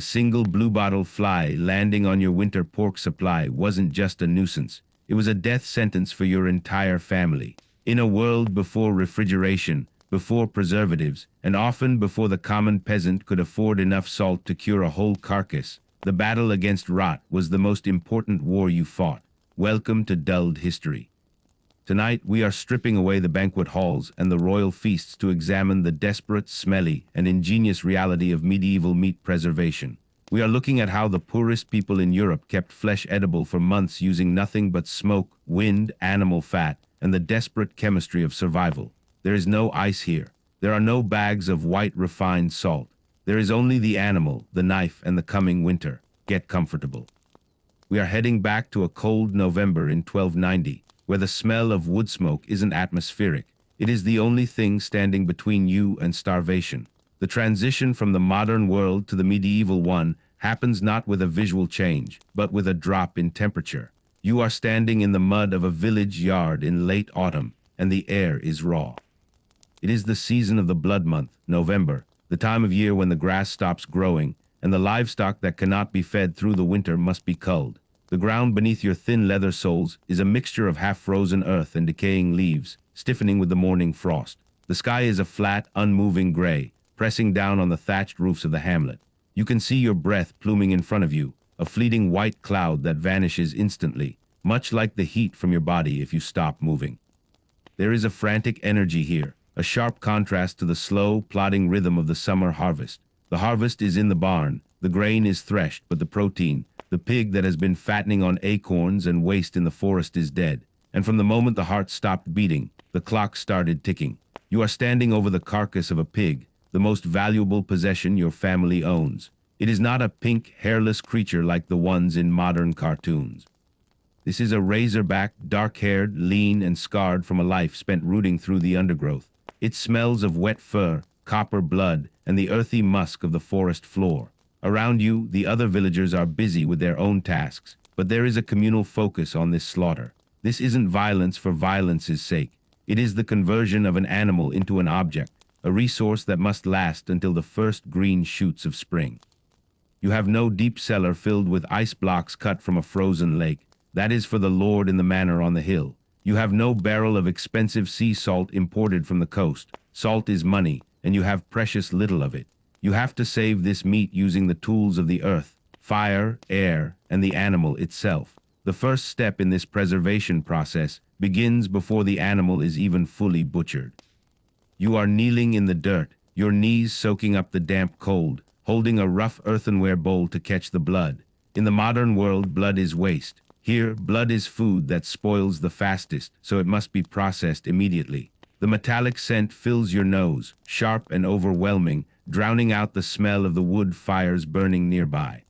A single bluebottle fly landing on your winter pork supply wasn't just a nuisance. It was a death sentence for your entire family. In a world before refrigeration, before preservatives, and often before the common peasant could afford enough salt to cure a whole carcass, the battle against rot was the most important war you fought. Welcome to dulled history. Tonight, we are stripping away the banquet halls and the royal feasts to examine the desperate, smelly, and ingenious reality of medieval meat preservation. We are looking at how the poorest people in Europe kept flesh edible for months using nothing but smoke, wind, animal fat, and the desperate chemistry of survival. There is no ice here. There are no bags of white refined salt. There is only the animal, the knife, and the coming winter. Get comfortable. We are heading back to a cold November in 1290, where the smell of wood smoke isn't atmospheric. It is the only thing standing between you and starvation. The transition from the modern world to the medieval one happens not with a visual change, but with a drop in temperature. You are standing in the mud of a village yard in late autumn, and the air is raw. It is the season of the blood month, November, the time of year when the grass stops growing, and the livestock that cannot be fed through the winter must be culled. The ground beneath your thin leather soles is a mixture of half-frozen earth and decaying leaves, stiffening with the morning frost. The sky is a flat, unmoving gray, pressing down on the thatched roofs of the hamlet. You can see your breath pluming in front of you, a fleeting white cloud that vanishes instantly, much like the heat from your body if you stop moving. There is a frantic energy here, a sharp contrast to the slow, plodding rhythm of the summer harvest. The harvest is in the barn, the grain is threshed, but the protein, the pig that has been fattening on acorns and waste in the forest is dead. And from the moment the heart stopped beating, the clock started ticking. You are standing over the carcass of a pig, the most valuable possession your family owns. It is not a pink, hairless creature like the ones in modern cartoons. This is a razorback, dark-haired, lean, and scarred from a life spent rooting through the undergrowth. It smells of wet fur, copper blood, and the earthy musk of the forest floor. Around you, the other villagers are busy with their own tasks, but there is a communal focus on this slaughter. This isn't violence for violence's sake. It is the conversion of an animal into an object, a resource that must last until the first green shoots of spring. You have no deep cellar filled with ice blocks cut from a frozen lake. That is for the lord in the manor on the hill. You have no barrel of expensive sea salt imported from the coast. Salt is money, and you have precious little of it. You have to save this meat using the tools of the earth, fire, air, and the animal itself. The first step in this preservation process begins before the animal is even fully butchered. You are kneeling in the dirt, your knees soaking up the damp cold, holding a rough earthenware bowl to catch the blood. In the modern world, blood is waste. Here, blood is food that spoils the fastest, so it must be processed immediately. The metallic scent fills your nose, sharp and overwhelming, drowning out the smell of the wood fires burning nearby.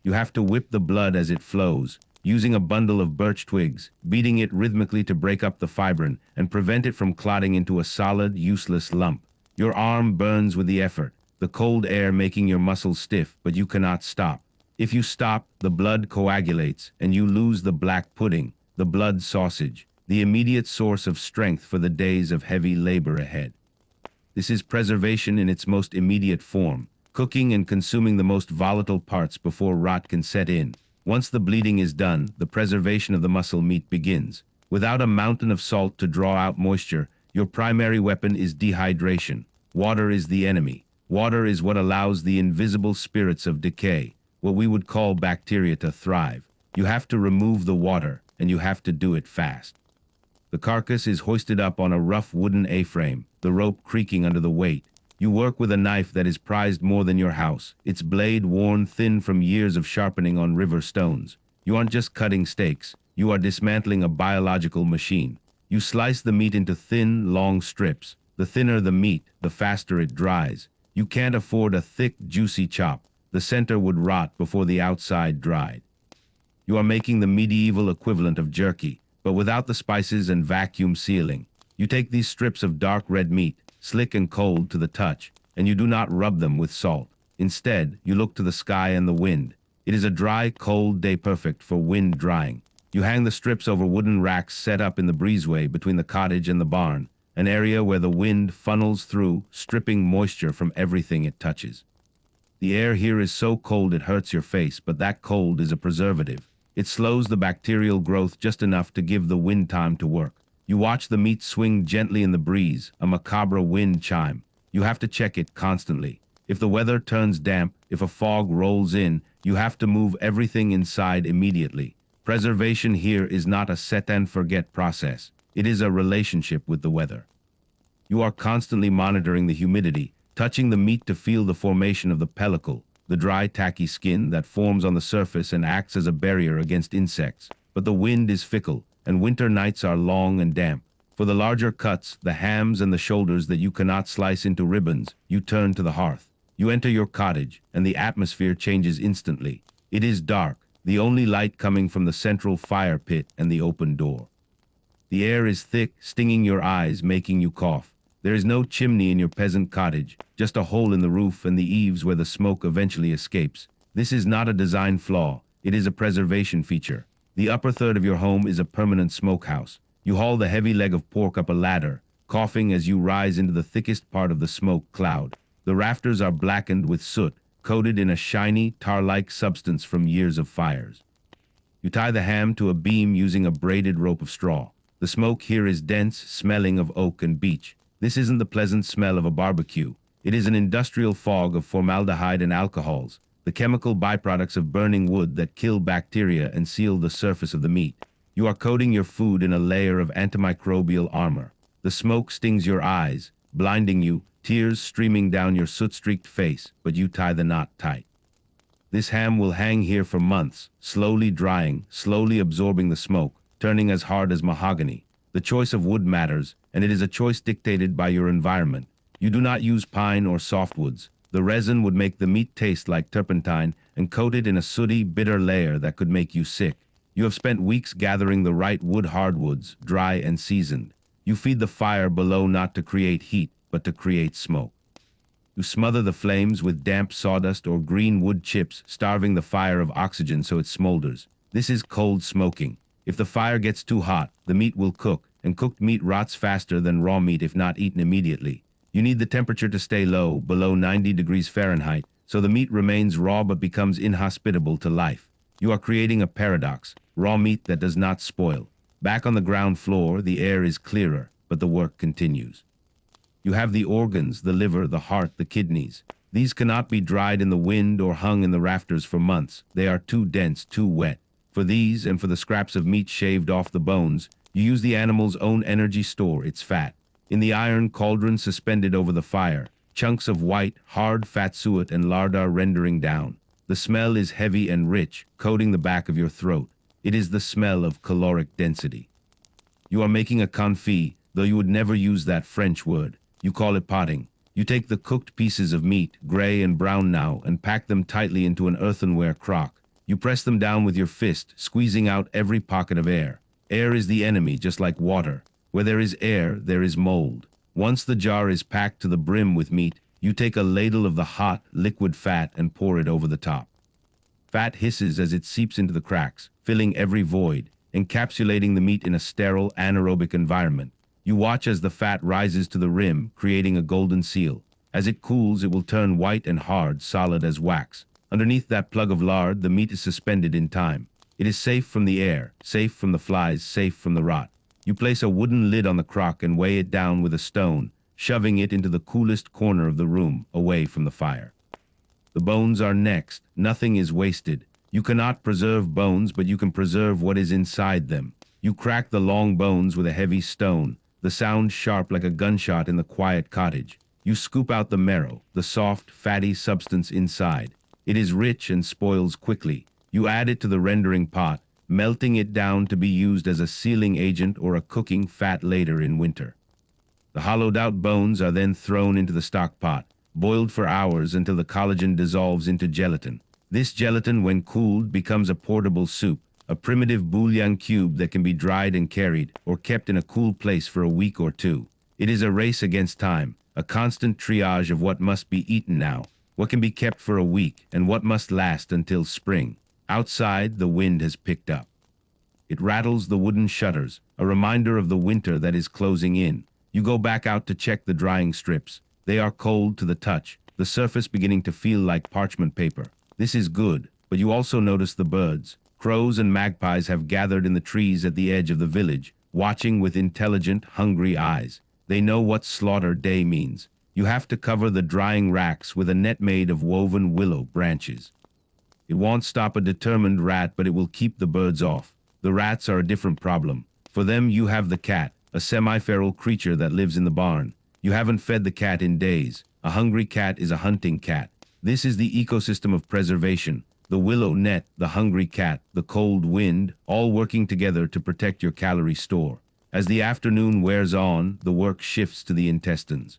You have to whip the blood as it flows, using a bundle of birch twigs, beating it rhythmically to break up the fibrin and prevent it from clotting into a solid, useless lump. Your arm burns with the effort, the cold air making your muscles stiff, but you cannot stop. If you stop, the blood coagulates, and you lose the black pudding, the blood sausage, the immediate source of strength for the days of heavy labor ahead. This is preservation in its most immediate form, cooking and consuming the most volatile parts before rot can set in. Once the bleeding is done, the preservation of the muscle meat begins. Without a mountain of salt to draw out moisture, your primary weapon is dehydration. Water is the enemy. Water is what allows the invisible spirits of decay, what we would call bacteria, to thrive. You have to remove the water, and you have to do it fast. The carcass is hoisted up on a rough wooden A-frame, the rope creaking under the weight. You work with a knife that is prized more than your house, its blade worn thin from years of sharpening on river stones. You aren't just cutting steaks, you are dismantling a biological machine. You slice the meat into thin, long strips. The thinner the meat, the faster it dries. You can't afford a thick, juicy chop. The center would rot before the outside dried. You are making the medieval equivalent of jerky, but without the spices and vacuum sealing. You take these strips of dark red meat, slick and cold to the touch, and you do not rub them with salt. Instead, you look to the sky and the wind. It is a dry, cold day perfect for wind drying. You hang the strips over wooden racks set up in the breezeway between the cottage and the barn, an area where the wind funnels through, stripping moisture from everything it touches. The air here is so cold it hurts your face, but that cold is a preservative. It slows the bacterial growth just enough to give the wind time to work. You watch the meat swing gently in the breeze, a macabre wind chime. You have to check it constantly. If the weather turns damp, if a fog rolls in, you have to move everything inside immediately. Preservation here is not a set and forget process. It is a relationship with the weather. You are constantly monitoring the humidity, touching the meat to feel the formation of the pellicle, the dry, tacky skin that forms on the surface and acts as a barrier against insects. But the wind is fickle, and winter nights are long and damp. For the larger cuts, the hams and the shoulders that you cannot slice into ribbons, you turn to the hearth. You enter your cottage, and the atmosphere changes instantly. It is dark, the only light coming from the central fire pit and the open door. The air is thick, stinging your eyes, making you cough. There is no chimney in your peasant cottage, just a hole in the roof and the eaves where the smoke eventually escapes. This is not a design flaw, it is a preservation feature. The upper third of your home is a permanent smokehouse. You haul the heavy leg of pork up a ladder, coughing as you rise into the thickest part of the smoke cloud. The rafters are blackened with soot, coated in a shiny, tar-like substance from years of fires. You tie the ham to a beam using a braided rope of straw. The smoke here is dense, smelling of oak and beech. This isn't the pleasant smell of a barbecue. It is an industrial fog of formaldehyde and alcohols, the chemical byproducts of burning wood that kill bacteria and seal the surface of the meat. You are coating your food in a layer of antimicrobial armor. The smoke stings your eyes, blinding you, tears streaming down your soot-streaked face, but you tie the knot tight. This ham will hang here for months, slowly drying, slowly absorbing the smoke, turning as hard as mahogany. The choice of wood matters, and it is a choice dictated by your environment. You do not use pine or softwoods. The resin would make the meat taste like turpentine and coat it in a sooty, bitter layer that could make you sick. You have spent weeks gathering the right wood hardwoods, dry and seasoned. You feed the fire below not to create heat, but to create smoke. You smother the flames with damp sawdust or green wood chips, starving the fire of oxygen so it smolders. This is cold smoking. If the fire gets too hot, the meat will cook, and cooked meat rots faster than raw meat if not eaten immediately. You need the temperature to stay low, below 90 degrees Fahrenheit, so the meat remains raw but becomes inhospitable to life. You are creating a paradox, raw meat that does not spoil. Back on the ground floor, the air is clearer, but the work continues. You have the organs, the liver, the heart, the kidneys. These cannot be dried in the wind or hung in the rafters for months. They are too dense, too wet. For these, and for the scraps of meat shaved off the bones, you use the animal's own energy store, its fat. In the iron cauldron suspended over the fire, chunks of white, hard fat suet and lard are rendering down. The smell is heavy and rich, coating the back of your throat. It is the smell of caloric density. You are making a confit, though you would never use that French word. You call it potting. You take the cooked pieces of meat, gray and brown now, and pack them tightly into an earthenware crock. You press them down with your fist, squeezing out every pocket of air. Air is the enemy, just like water. Where there is air, there is mold. Once the jar is packed to the brim with meat, you take a ladle of the hot, liquid fat and pour it over the top. Fat hisses as it seeps into the cracks, filling every void, encapsulating the meat in a sterile, anaerobic environment. You watch as the fat rises to the rim, creating a golden seal. As it cools, it will turn white and hard, solid as wax. Underneath that plug of lard, the meat is suspended in time. It is safe from the air, safe from the flies, safe from the rot. You place a wooden lid on the crock and weigh it down with a stone, shoving it into the coolest corner of the room, away from the fire. The bones are next. Nothing is wasted. You cannot preserve bones, but you can preserve what is inside them. You crack the long bones with a heavy stone, the sound sharp like a gunshot in the quiet cottage. You scoop out the marrow, the soft, fatty substance inside. It is rich and spoils quickly. You add it to the rendering pot, melting it down to be used as a sealing agent or a cooking fat later in winter. The hollowed-out bones are then thrown into the stock pot, boiled for hours until the collagen dissolves into gelatin. This gelatin, when cooled, becomes a portable soup, a primitive bouillon cube that can be dried and carried or kept in a cool place for a week or two. It is a race against time, a constant triage of what must be eaten now, what can be kept for a week, and what must last until spring. Outside, the wind has picked up. It rattles the wooden shutters, a reminder of the winter that is closing in. You go back out to check the drying strips. They are cold to the touch. the surface beginning to feel like parchment paper. This is good, but you also notice the birds. Crows and magpies have gathered in the trees at the edge of the village, watching with intelligent, hungry eyes. They know what slaughter day means. You have to cover the drying racks with a net made of woven willow branches. It won't stop a determined rat, but it will keep the birds off. The rats are a different problem. For them, you have the cat, a semi-feral creature that lives in the barn. You haven't fed the cat in days. A hungry cat is a hunting cat. This is the ecosystem of preservation. The willow net, the hungry cat, the cold wind, all working together to protect your calorie store. As the afternoon wears on, the work shifts to the intestines.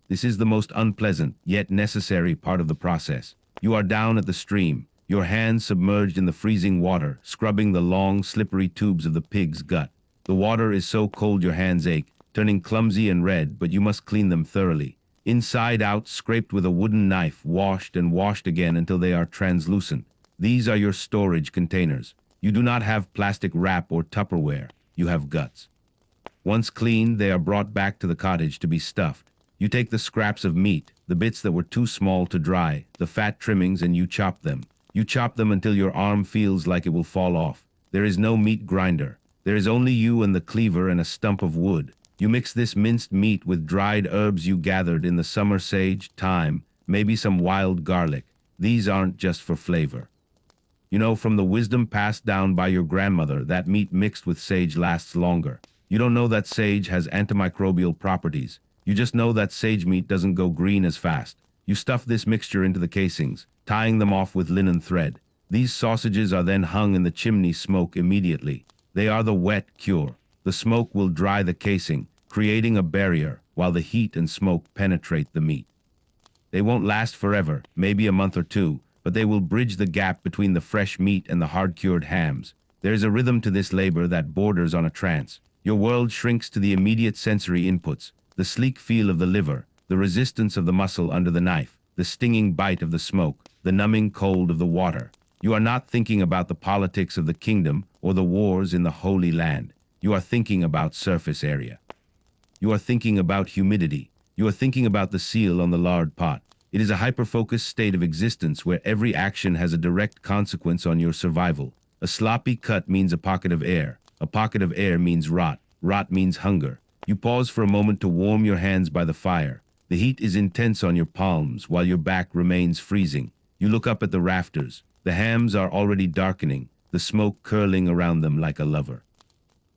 This is the most unpleasant, yet necessary part of the process. You are down at the stream, your hands submerged in the freezing water, scrubbing the long, slippery tubes of the pig's gut. The water is so cold your hands ache, turning clumsy and red, but you must clean them thoroughly. Inside out, scraped with a wooden knife, washed and washed again until they are translucent. These are your storage containers. You do not have plastic wrap or Tupperware. You have guts. Once cleaned, they are brought back to the cottage to be stuffed. You take the scraps of meat, the bits that were too small to dry, the fat trimmings, and you chop them. You chop them until your arm feels like it will fall off. There is no meat grinder. There is only you and the cleaver and a stump of wood. You mix this minced meat with dried herbs you gathered in the summer: sage, thyme, maybe some wild garlic. These aren't just for flavor. You know from the wisdom passed down by your grandmother that meat mixed with sage lasts longer. You don't know that sage has antimicrobial properties. You just know that sage meat doesn't go green as fast. You stuff this mixture into the casings, tying them off with linen thread. These sausages are then hung in the chimney smoke immediately. They are the wet cure. The smoke will dry the casing, creating a barrier, while the heat and smoke penetrate the meat. They won't last forever, maybe a month or two, but they will bridge the gap between the fresh meat and the hard-cured hams. There is a rhythm to this labor that borders on a trance. Your world shrinks to the immediate sensory inputs, the sleek feel of the liver, the resistance of the muscle under the knife, the stinging bite of the smoke, the numbing cold of the water. You are not thinking about the politics of the kingdom or the wars in the Holy Land. You are thinking about surface area. You are thinking about humidity. You are thinking about the seal on the lard pot. It is a hyper-focused state of existence where every action has a direct consequence on your survival. A sloppy cut means a pocket of air. A pocket of air means rot. Rot means hunger. You pause for a moment to warm your hands by the fire. The heat is intense on your palms while your back remains freezing. You look up at the rafters. The hams are already darkening, the smoke curling around them like a lover.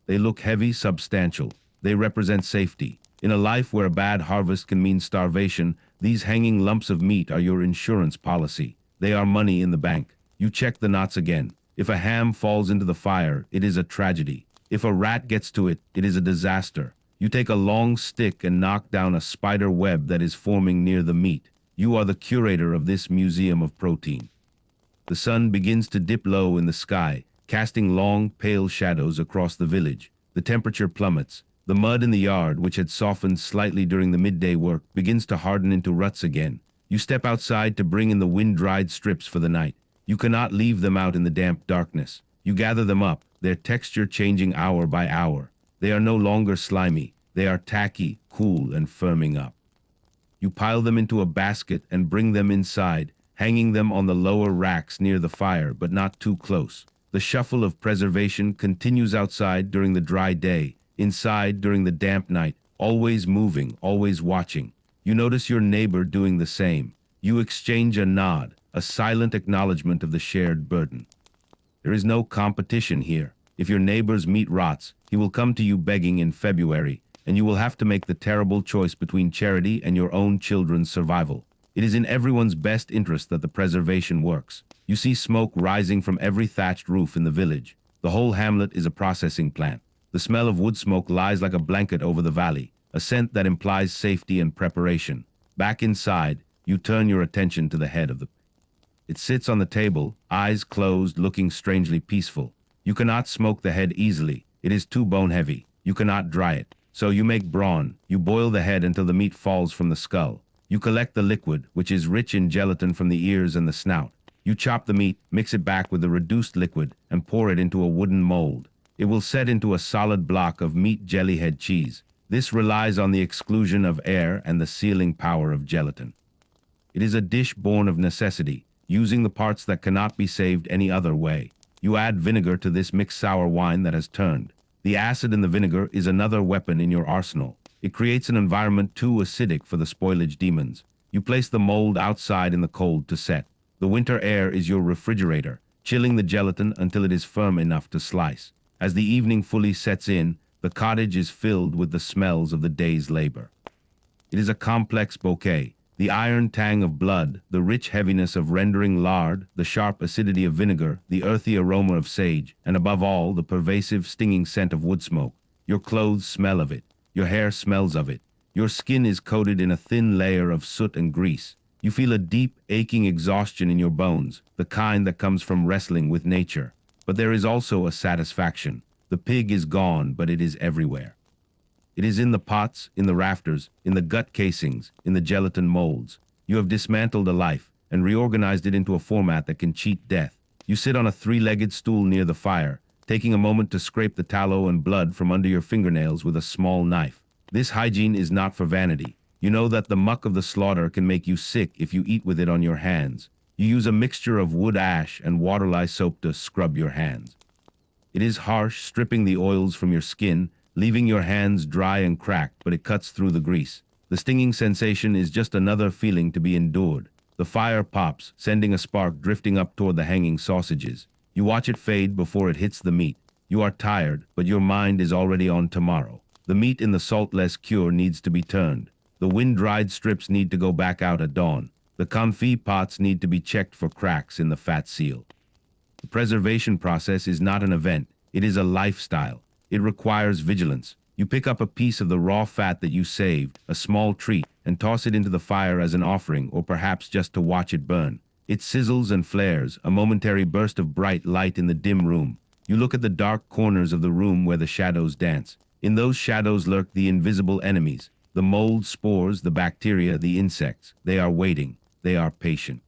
They look heavy, substantial. They represent safety. In a life where a bad harvest can mean starvation, these hanging lumps of meat are your insurance policy. They are money in the bank. You check the knots again. If a ham falls into the fire, it is a tragedy. If a rat gets to it, it is a disaster. You take a long stick and knock down a spider web that is forming near the meat. You are the curator of this museum of protein. The sun begins to dip low in the sky, casting long, pale shadows across the village. The temperature plummets. The mud in the yard, which had softened slightly during the midday work, begins to harden into ruts again. You step outside to bring in the wind-dried strips for the night. You cannot leave them out in the damp darkness. You gather them up, their texture changing hour by hour. They are no longer slimy. They are tacky, cool, and firming up. You pile them into a basket and bring them inside, hanging them on the lower racks near the fire, but not too close. The shuffle of preservation continues outside during the dry day, inside during the damp night, always moving, always watching. You notice your neighbor doing the same. You exchange a nod, a silent acknowledgement of the shared burden. There is no competition here. If your neighbor's meat rots, he will come to you begging in February, and you will have to make the terrible choice between charity and your own children's survival. It is in everyone's best interest that the preservation works. You see smoke rising from every thatched roof in the village. The whole hamlet is a processing plant. The smell of wood smoke lies like a blanket over the valley, a scent that implies safety and preparation. Back inside, you turn your attention to the head of the... It sits on the table, eyes closed, looking strangely peaceful. You cannot smoke the head easily. It is too bone-heavy. You cannot dry it. So you make brawn. You boil the head until the meat falls from the skull. You collect the liquid, which is rich in gelatin from the ears and the snout. You chop the meat, mix it back with the reduced liquid, and pour it into a wooden mold. It will set into a solid block of meat jellyhead cheese. This relies on the exclusion of air and the sealing power of gelatin. It is a dish born of necessity, using the parts that cannot be saved any other way. You add vinegar to this mixed sour wine that has turned. The acid in the vinegar is another weapon in your arsenal. It creates an environment too acidic for the spoilage demons. You place the mold outside in the cold to set. The winter air is your refrigerator, chilling the gelatin until it is firm enough to slice. As the evening fully sets in, the cottage is filled with the smells of the day's labor. It is a complex bouquet. The iron tang of blood, the rich heaviness of rendering lard, the sharp acidity of vinegar, the earthy aroma of sage, and above all, the pervasive, stinging scent of wood smoke. Your clothes smell of it. Your hair smells of it. Your skin is coated in a thin layer of soot and grease. You feel a deep, aching exhaustion in your bones, the kind that comes from wrestling with nature. But there is also a satisfaction. The pig is gone, but it is everywhere. It is in the pots, in the rafters, in the gut casings, in the gelatin molds. You have dismantled a life and reorganized it into a format that can cheat death. You sit on a three-legged stool near the fire, taking a moment to scrape the tallow and blood from under your fingernails with a small knife. This hygiene is not for vanity. You know that the muck of the slaughter can make you sick if you eat with it on your hands. You use a mixture of wood ash and water lye soap to scrub your hands. It is harsh, stripping the oils from your skin, leaving your hands dry and cracked, but it cuts through the grease. The stinging sensation is just another feeling to be endured. The fire pops, sending a spark drifting up toward the hanging sausages. You watch it fade before it hits the meat. You are tired, but your mind is already on tomorrow. The meat in the saltless cure needs to be turned. The wind-dried strips need to go back out at dawn. The confit pots need to be checked for cracks in the fat seal. The preservation process is not an event. It is a lifestyle. It requires vigilance. You pick up a piece of the raw fat that you saved, a small treat, and toss it into the fire as an offering, or perhaps just to watch it burn. It sizzles and flares, a momentary burst of bright light in the dim room. You look at the dark corners of the room where the shadows dance. In those shadows lurk the invisible enemies, the mold spores, the bacteria, the insects. They are waiting. They are patient.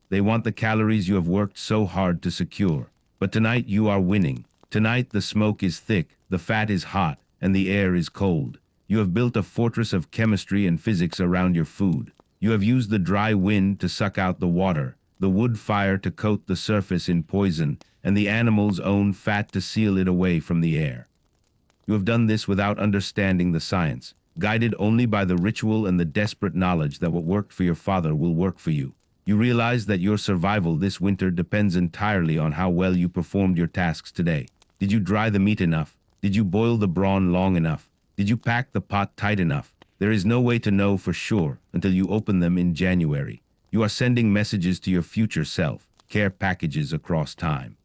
They want the calories you have worked so hard to secure. But tonight you are winning. Tonight the smoke is thick, the fat is hot, and the air is cold. You have built a fortress of chemistry and physics around your food. You have used the dry wind to suck out the water, the wood fire to coat the surface in poison, and the animal's own fat to seal it away from the air. You have done this without understanding the science, guided only by the ritual and the desperate knowledge that what worked for your father will work for you. You realize that your survival this winter depends entirely on how well you performed your tasks today. Did you dry the meat enough? Did you boil the brawn long enough? Did you pack the pot tight enough? There is no way to know for sure until you open them in January. You are sending messages to your future self, care packages across time.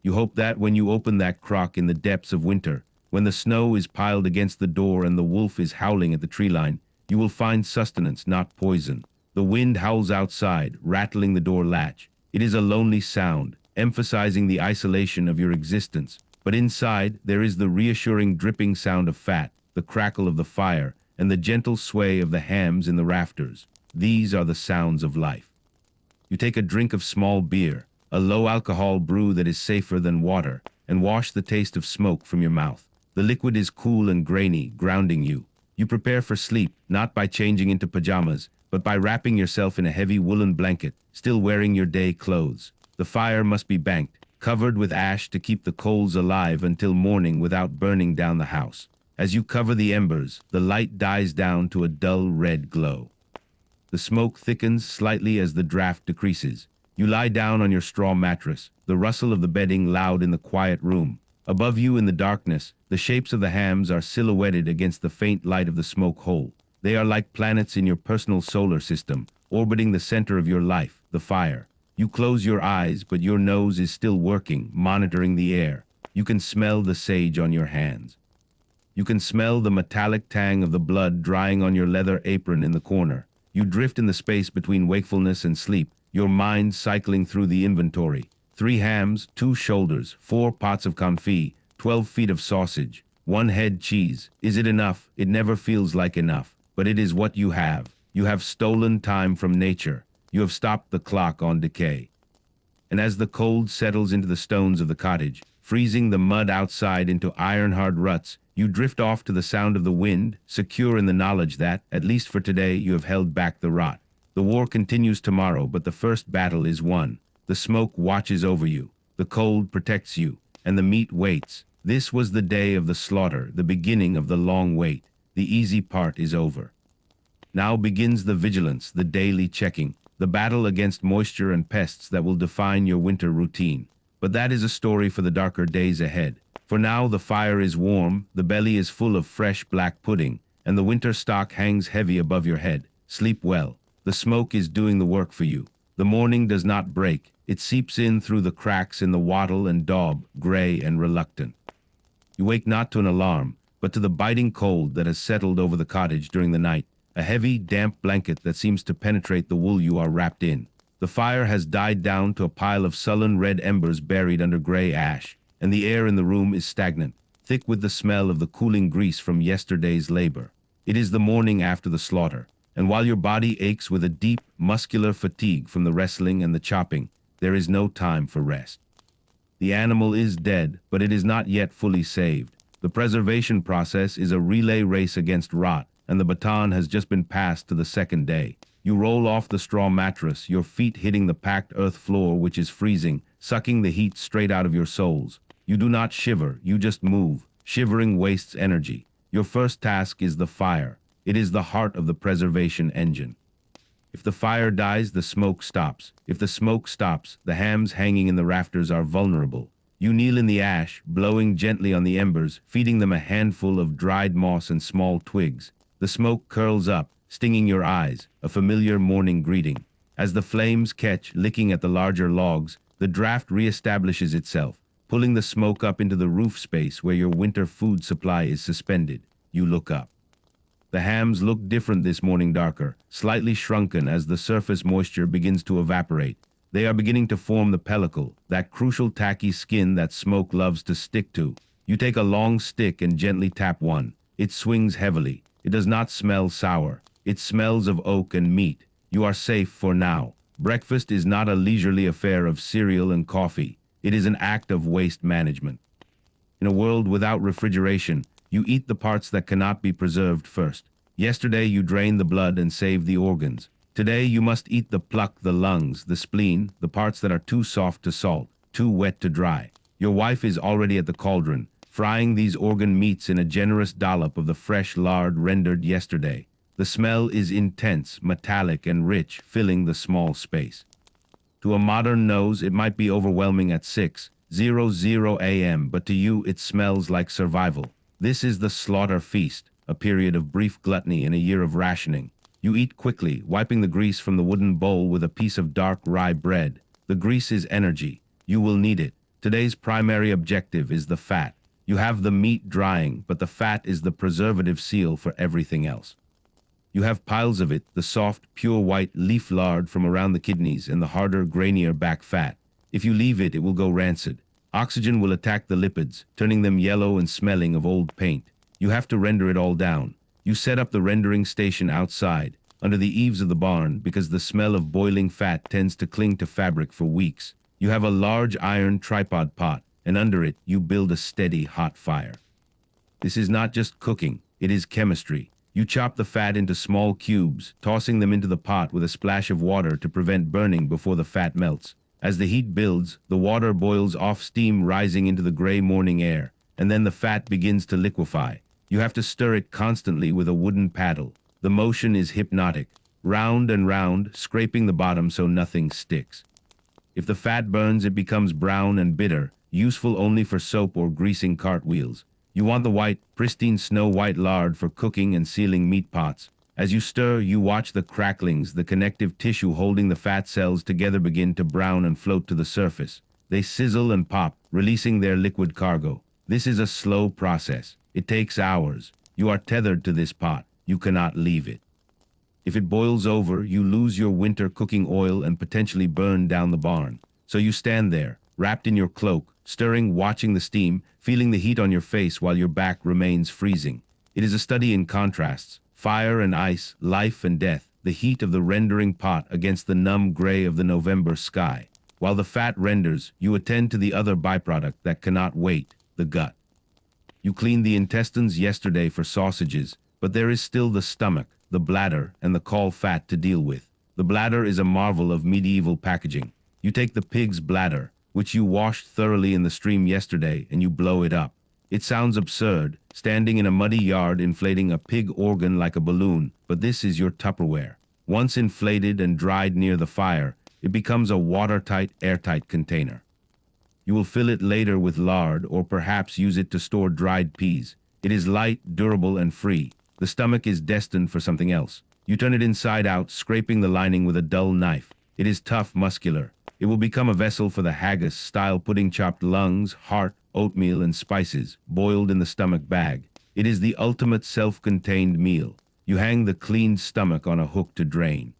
You hope that when you open that crock in the depths of winter, when the snow is piled against the door and the wolf is howling at the tree line, you will find sustenance, not poison. The wind howls outside, rattling the door latch. It is a lonely sound, emphasizing the isolation of your existence. But inside, there is the reassuring dripping sound of fat, the crackle of the fire, and the gentle sway of the hams in the rafters. These are the sounds of life. You take a drink of small beer, a low-alcohol brew that is safer than water, and wash the taste of smoke from your mouth. The liquid is cool and grainy, grounding you. You prepare for sleep, not by changing into pajamas, but by wrapping yourself in a heavy woolen blanket, still wearing your day clothes. The fire must be banked, covered with ash to keep the coals alive until morning without burning down the house. As you cover the embers, the light dies down to a dull red glow. The smoke thickens slightly as the draft decreases. You lie down on your straw mattress, the rustle of the bedding loud in the quiet room. Above you in the darkness, the shapes of the hams are silhouetted against the faint light of the smoke hole. They are like planets in your personal solar system, orbiting the center of your life, the fire. You close your eyes, but your nose is still working, monitoring the air. You can smell the sage on your hands. You can smell the metallic tang of the blood drying on your leather apron in the corner. You drift in the space between wakefulness and sleep, your mind cycling through the inventory. 3 hams, 2 shoulders, 4 pots of confit, 12 feet of sausage, 1 head cheese. Is it enough? It never feels like enough. But it is what you have. You have stolen time from nature. You have stopped the clock on decay. And as the cold settles into the stones of the cottage, freezing the mud outside into iron-hard ruts, you drift off to the sound of the wind, secure in the knowledge that, at least for today, you have held back the rot. The war continues tomorrow, but the first battle is won. The smoke watches over you, the cold protects you, and the meat waits. This was the day of the slaughter, the beginning of the long wait. The easy part is over. Now begins the vigilance, the daily checking, the battle against moisture and pests that will define your winter routine. But that is a story for the darker days ahead. For now the fire is warm, the belly is full of fresh black pudding, and the winter stock hangs heavy above your head. Sleep well. The smoke is doing the work for you. The morning does not break. It seeps in through the cracks in the wattle and daub, gray and reluctant. You wake not to an alarm, but to the biting cold that has settled over the cottage during the night, a heavy, damp blanket that seems to penetrate the wool you are wrapped in. The fire has died down to a pile of sullen red embers buried under gray ash, and the air in the room is stagnant, thick with the smell of the cooling grease from yesterday's labor. It is the morning after the slaughter, and while your body aches with a deep, muscular fatigue from the wrestling and the chopping, there is no time for rest. The animal is dead, but it is not yet fully saved. The preservation process is a relay race against rot, and the baton has just been passed to the second day. You roll off the straw mattress, your feet hitting the packed earth floor which is freezing, sucking the heat straight out of your soles. You do not shiver, you just move. Shivering wastes energy. Your first task is the fire. It is the heart of the preservation engine. If the fire dies, the smoke stops. If the smoke stops, the hams hanging in the rafters are vulnerable. You kneel in the ash, blowing gently on the embers, feeding them a handful of dried moss and small twigs. The smoke curls up, stinging your eyes, a familiar morning greeting. As the flames catch, licking at the larger logs, the draft reestablishes itself, pulling the smoke up into the roof space where your winter food supply is suspended. You look up. The hams look different this morning, darker, slightly shrunken as the surface moisture begins to evaporate. They are beginning to form the pellicle, that crucial tacky skin that smoke loves to stick to. You take a long stick and gently tap one. It swings heavily. It does not smell sour. It smells of oak and meat. You are safe for now. Breakfast is not a leisurely affair of cereal and coffee. It is an act of waste management. In a world without refrigeration, you eat the parts that cannot be preserved first. Yesterday you drained the blood and saved the organs. Today you must eat the pluck, the lungs, the spleen, the parts that are too soft to salt, too wet to dry. Your wife is already at the cauldron, frying these organ meats in a generous dollop of the fresh lard rendered yesterday. The smell is intense, metallic, and rich, filling the small space. To a modern nose, it might be overwhelming at 6:00 a.m., but to you it smells like survival. This is the slaughter feast, a period of brief gluttony in a year of rationing. You eat quickly, wiping the grease from the wooden bowl with a piece of dark rye bread. The grease is energy. You will need it. Today's primary objective is the fat. You have the meat drying, but the fat is the preservative seal for everything else. You have piles of it, the soft, pure white leaf lard from around the kidneys and the harder, grainier back fat. If you leave it, it will go rancid. Oxygen will attack the lipids, turning them yellow and smelling of old paint. You have to render it all down. You set up the rendering station outside, under the eaves of the barn, because the smell of boiling fat tends to cling to fabric for weeks. You have a large iron tripod pot, and under it you build a steady, hot fire. This is not just cooking, it is chemistry. You chop the fat into small cubes, tossing them into the pot with a splash of water to prevent burning before the fat melts. As the heat builds, the water boils off, steam rising into the gray morning air, and then the fat begins to liquefy. You have to stir it constantly with a wooden paddle. The motion is hypnotic, round and round, scraping the bottom so nothing sticks. If the fat burns, it becomes brown and bitter, useful only for soap or greasing cartwheels. You want the white, pristine snow-white lard for cooking and sealing meat pots. As you stir, you watch the cracklings, the connective tissue holding the fat cells together begin to brown and float to the surface. They sizzle and pop, releasing their liquid cargo. This is a slow process. It takes hours. You are tethered to this pot. You cannot leave it. If it boils over, you lose your winter cooking oil and potentially burn down the barn. So you stand there, wrapped in your cloak, stirring, watching the steam, feeling the heat on your face while your back remains freezing. It is a study in contrasts, fire and ice, life and death, the heat of the rendering pot against the numb gray of the November sky. While the fat renders, you attend to the other byproduct that cannot wait, the gut. You cleaned the intestines yesterday for sausages, but there is still the stomach, the bladder, and the caul fat to deal with. The bladder is a marvel of medieval packaging. You take the pig's bladder, which you washed thoroughly in the stream yesterday, and you blow it up. It sounds absurd, standing in a muddy yard inflating a pig organ like a balloon, but this is your Tupperware. Once inflated and dried near the fire, it becomes a watertight, airtight container. You will fill it later with lard or perhaps use it to store dried peas. It is light, durable, and free. The stomach is destined for something else. You turn it inside out, scraping the lining with a dull knife. It is tough, muscular. It will become a vessel for the haggis-style pudding, chopped lungs, heart, oatmeal, and spices, boiled in the stomach bag. It is the ultimate self-contained meal. You hang the cleaned stomach on a hook to drain.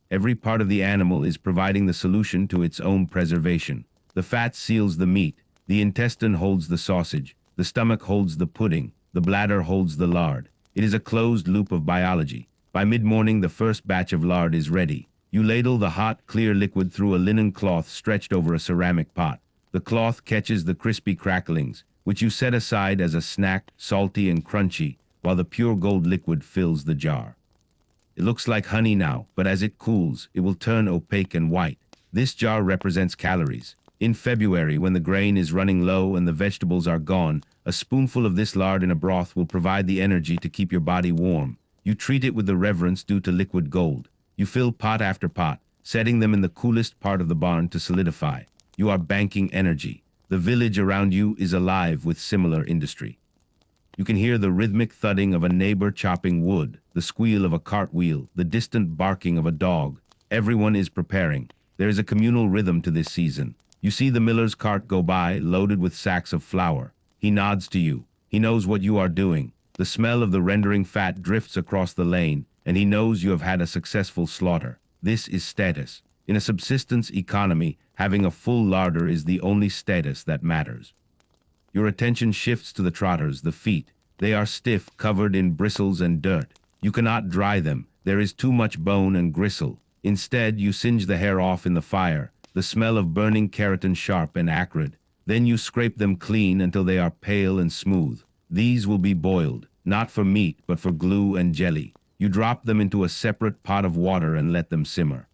Every part of the animal is providing the solution to its own preservation. The fat seals the meat, the intestine holds the sausage, the stomach holds the pudding, the bladder holds the lard. It is a closed loop of biology. By mid-morning, the first batch of lard is ready. You ladle the hot, clear liquid through a linen cloth stretched over a ceramic pot. The cloth catches the crispy cracklings, which you set aside as a snack, salty and crunchy, while the pure gold liquid fills the jar. It looks like honey now, but as it cools, it will turn opaque and white. This jar represents calories. In February, when the grain is running low and the vegetables are gone, a spoonful of this lard in a broth will provide the energy to keep your body warm. You treat it with the reverence due to liquid gold. You fill pot after pot, setting them in the coolest part of the barn to solidify. You are banking energy. The village around you is alive with similar industry. You can hear the rhythmic thudding of a neighbor chopping wood, the squeal of a cartwheel, the distant barking of a dog. Everyone is preparing. There is a communal rhythm to this season. You see the miller's cart go by, loaded with sacks of flour. He nods to you. He knows what you are doing. The smell of the rendering fat drifts across the lane, and he knows you have had a successful slaughter. This is status. In a subsistence economy, having a full larder is the only status that matters. Your attention shifts to the trotters, the feet. They are stiff, covered in bristles and dirt. You cannot dry them. There is too much bone and gristle. Instead, you singe the hair off in the fire, the smell of burning keratin sharp and acrid. Then you scrape them clean until they are pale and smooth. These will be boiled, not for meat, but for glue and jelly. You drop them into a separate pot of water and let them simmer.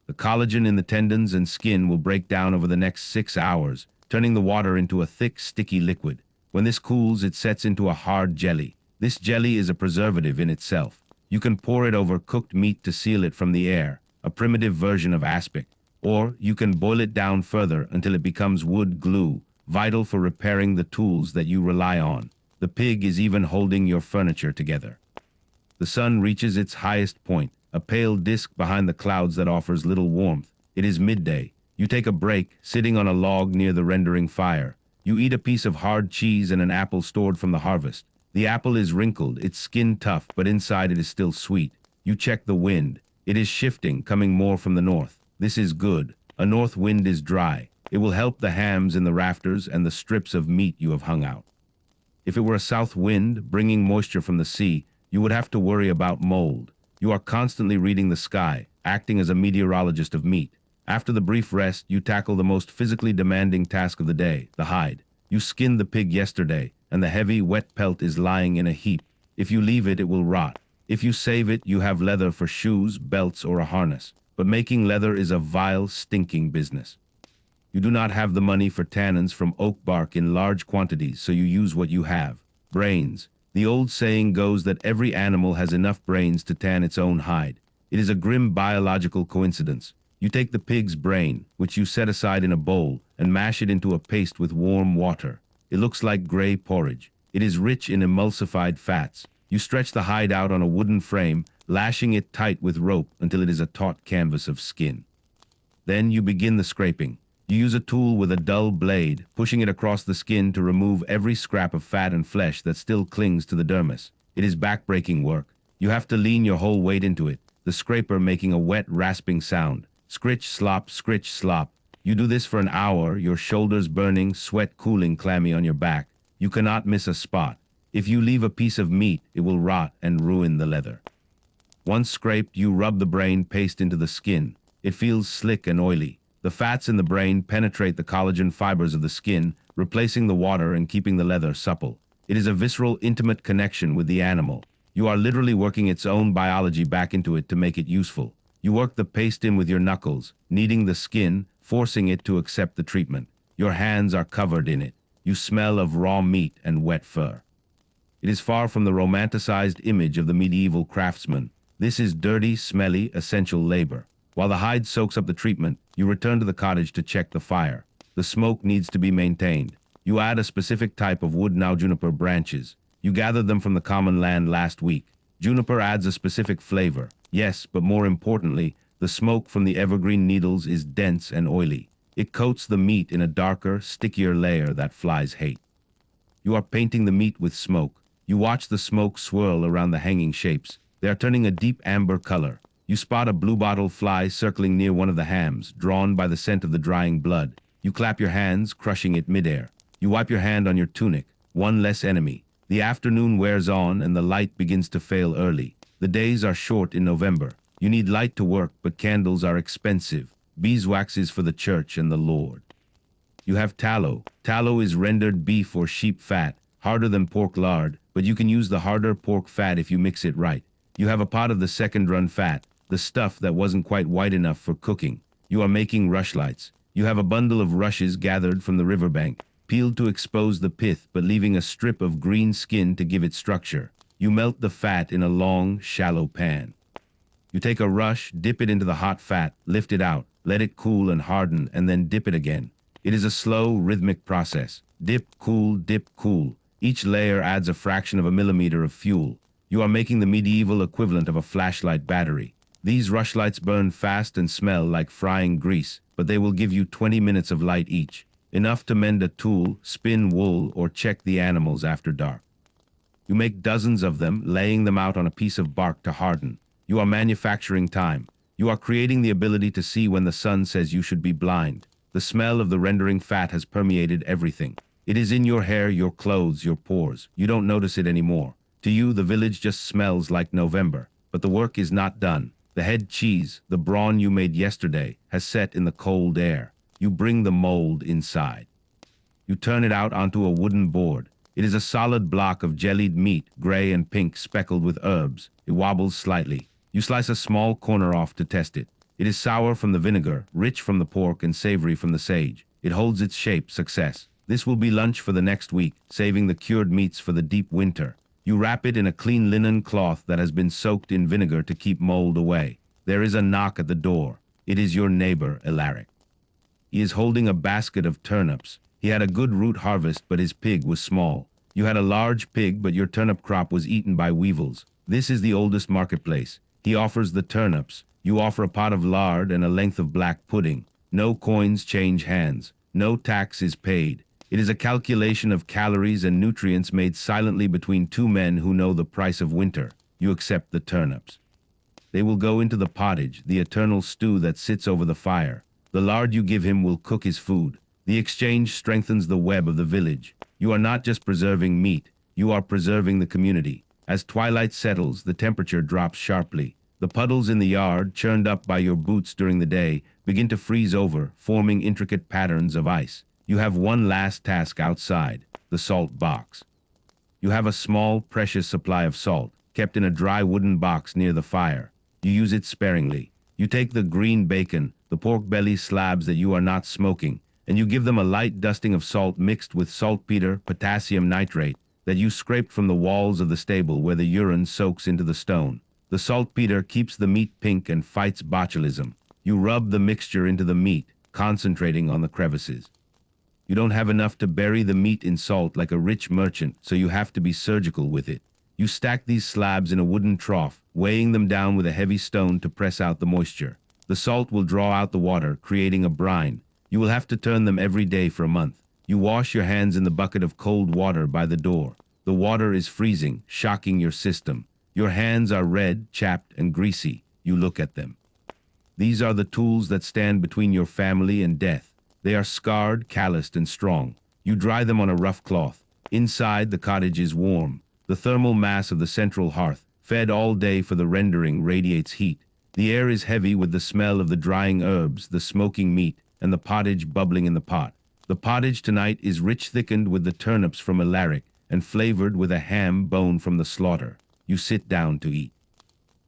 The collagen in the tendons and skin will break down over the next 6 hours, turning the water into a thick, sticky liquid. When this cools, it sets into a hard jelly. This jelly is a preservative in itself. You can pour it over cooked meat to seal it from the air, a primitive version of aspic. Or you can boil it down further until it becomes wood glue, vital for repairing the tools that you rely on. The pig is even holding your furniture together. The sun reaches its highest point, a pale disk behind the clouds that offers little warmth. It is midday. You take a break, sitting on a log near the rendering fire. You eat a piece of hard cheese and an apple stored from the harvest. The apple is wrinkled, its skin tough, but inside it is still sweet. You check the wind. It is shifting, coming more from the north. This is good. A north wind is dry. It will help the hams in the rafters and the strips of meat you have hung out. If it were a south wind, bringing moisture from the sea, you would have to worry about mold. You are constantly reading the sky, acting as a meteorologist of meat. After the brief rest, you tackle the most physically demanding task of the day, the hide. You skinned the pig yesterday, and the heavy, wet pelt is lying in a heap. If you leave it, it will rot. If you save it, you have leather for shoes, belts, or a harness. But making leather is a vile, stinking business. You do not have the money for tannins from oak bark in large quantities, so you use what you have. Brains. The old saying goes that every animal has enough brains to tan its own hide. It is a grim biological coincidence. You take the pig's brain, which you set aside in a bowl, and mash it into a paste with warm water. It looks like gray porridge. It is rich in emulsified fats. You stretch the hide out on a wooden frame, lashing it tight with rope until it is a taut canvas of skin. Then you begin the scraping. You use a tool with a dull blade, pushing it across the skin to remove every scrap of fat and flesh that still clings to the dermis. It is back-breaking work. You have to lean your whole weight into it, the scraper making a wet, rasping sound. Scritch, slop, scritch, slop. You do this for an hour, your shoulders burning, sweat cooling clammy on your back. You cannot miss a spot. If you leave a piece of meat, it will rot and ruin the leather. Once scraped, you rub the brain paste into the skin. It feels slick and oily. The fats in the brain penetrate the collagen fibers of the skin, replacing the water and keeping the leather supple. It is a visceral, intimate connection with the animal. You are literally working its own biology back into it to make it useful. You work the paste in with your knuckles, kneading the skin, forcing it to accept the treatment. Your hands are covered in it. You smell of raw meat and wet fur. It is far from the romanticized image of the medieval craftsman. This is dirty, smelly, essential labor. While the hide soaks up the treatment, you return to the cottage to check the fire. The smoke needs to be maintained. You add a specific type of wood, now juniper branches. You gathered them from the common land last week. Juniper adds a specific flavor. Yes, but more importantly, the smoke from the evergreen needles is dense and oily. It coats the meat in a darker, stickier layer that flies hate. You are painting the meat with smoke. You watch the smoke swirl around the hanging shapes. They are turning a deep amber color. You spot a bluebottle fly circling near one of the hams, drawn by the scent of the drying blood. You clap your hands, crushing it midair. You wipe your hand on your tunic. One less enemy. The afternoon wears on and the light begins to fail early. The days are short in November. You need light to work, but candles are expensive. Beeswax is for the church and the Lord. You have tallow. Tallow is rendered beef or sheep fat, harder than pork lard, but you can use the harder pork fat if you mix it right. You have a pot of the second run fat, the stuff that wasn't quite white enough for cooking. You are making rushlights. You have a bundle of rushes gathered from the riverbank, peeled to expose the pith but leaving a strip of green skin to give it structure. You melt the fat in a long, shallow pan. You take a rush, dip it into the hot fat, lift it out, let it cool and harden, and then dip it again. It is a slow, rhythmic process. Dip, cool, dip, cool. Each layer adds a fraction of a millimeter of fuel. You are making the medieval equivalent of a flashlight battery. These rushlights burn fast and smell like frying grease, but they will give you 20 minutes of light each, enough to mend a tool, spin wool, or check the animals after dark. You make dozens of them, laying them out on a piece of bark to harden. You are manufacturing time. You are creating the ability to see when the sun says you should be blind. The smell of the rendering fat has permeated everything. It is in your hair, your clothes, your pores. You don't notice it anymore. To you, the village just smells like November. But the work is not done. The head cheese, the brawn you made yesterday, has set in the cold air. You bring the mold inside. You turn it out onto a wooden board. It is a solid block of jellied meat, gray and pink, speckled with herbs. It wobbles slightly. You slice a small corner off to test it. It is sour from the vinegar, rich from the pork, and savory from the sage. It holds its shape, success. This will be lunch for the next week, saving the cured meats for the deep winter. You wrap it in a clean linen cloth that has been soaked in vinegar to keep mold away. There is a knock at the door. It is your neighbor, Alaric. He is holding a basket of turnips. He had a good root harvest, but his pig was small. You had a large pig, but your turnip crop was eaten by weevils. This is the oldest marketplace. He offers the turnips. You offer a pot of lard and a length of black pudding. No coins change hands. No tax is paid. It is a calculation of calories and nutrients made silently between two men who know the price of winter. You accept the turnips. They will go into the pottage, the eternal stew that sits over the fire. The lard you give him will cook his food. The exchange strengthens the web of the village. You are not just preserving meat, you are preserving the community. As twilight settles, the temperature drops sharply. The puddles in the yard, churned up by your boots during the day, begin to freeze over, forming intricate patterns of ice. You have one last task outside, the salt box. You have a small, precious supply of salt, kept in a dry wooden box near the fire. You use it sparingly. You take the green bacon, the pork belly slabs that you are not smoking, and you give them a light dusting of salt mixed with saltpeter, potassium nitrate, that you scraped from the walls of the stable where the urine soaks into the stone. The saltpeter keeps the meat pink and fights botulism. You rub the mixture into the meat, concentrating on the crevices. You don't have enough to bury the meat in salt like a rich merchant, so you have to be surgical with it. You stack these slabs in a wooden trough, weighing them down with a heavy stone to press out the moisture. The salt will draw out the water, creating a brine. You will have to turn them every day for a month. You wash your hands in the bucket of cold water by the door. The water is freezing, shocking your system. Your hands are red, chapped, and greasy. You look at them. These are the tools that stand between your family and death. They are scarred, calloused, and strong. You dry them on a rough cloth. Inside, the cottage is warm. The thermal mass of the central hearth, fed all day for the rendering, radiates heat. The air is heavy with the smell of the drying herbs, the smoking meat, and the pottage bubbling in the pot. The pottage tonight is rich, thickened with the turnips from Alaric, and flavored with a ham bone from the slaughter. You sit down to eat.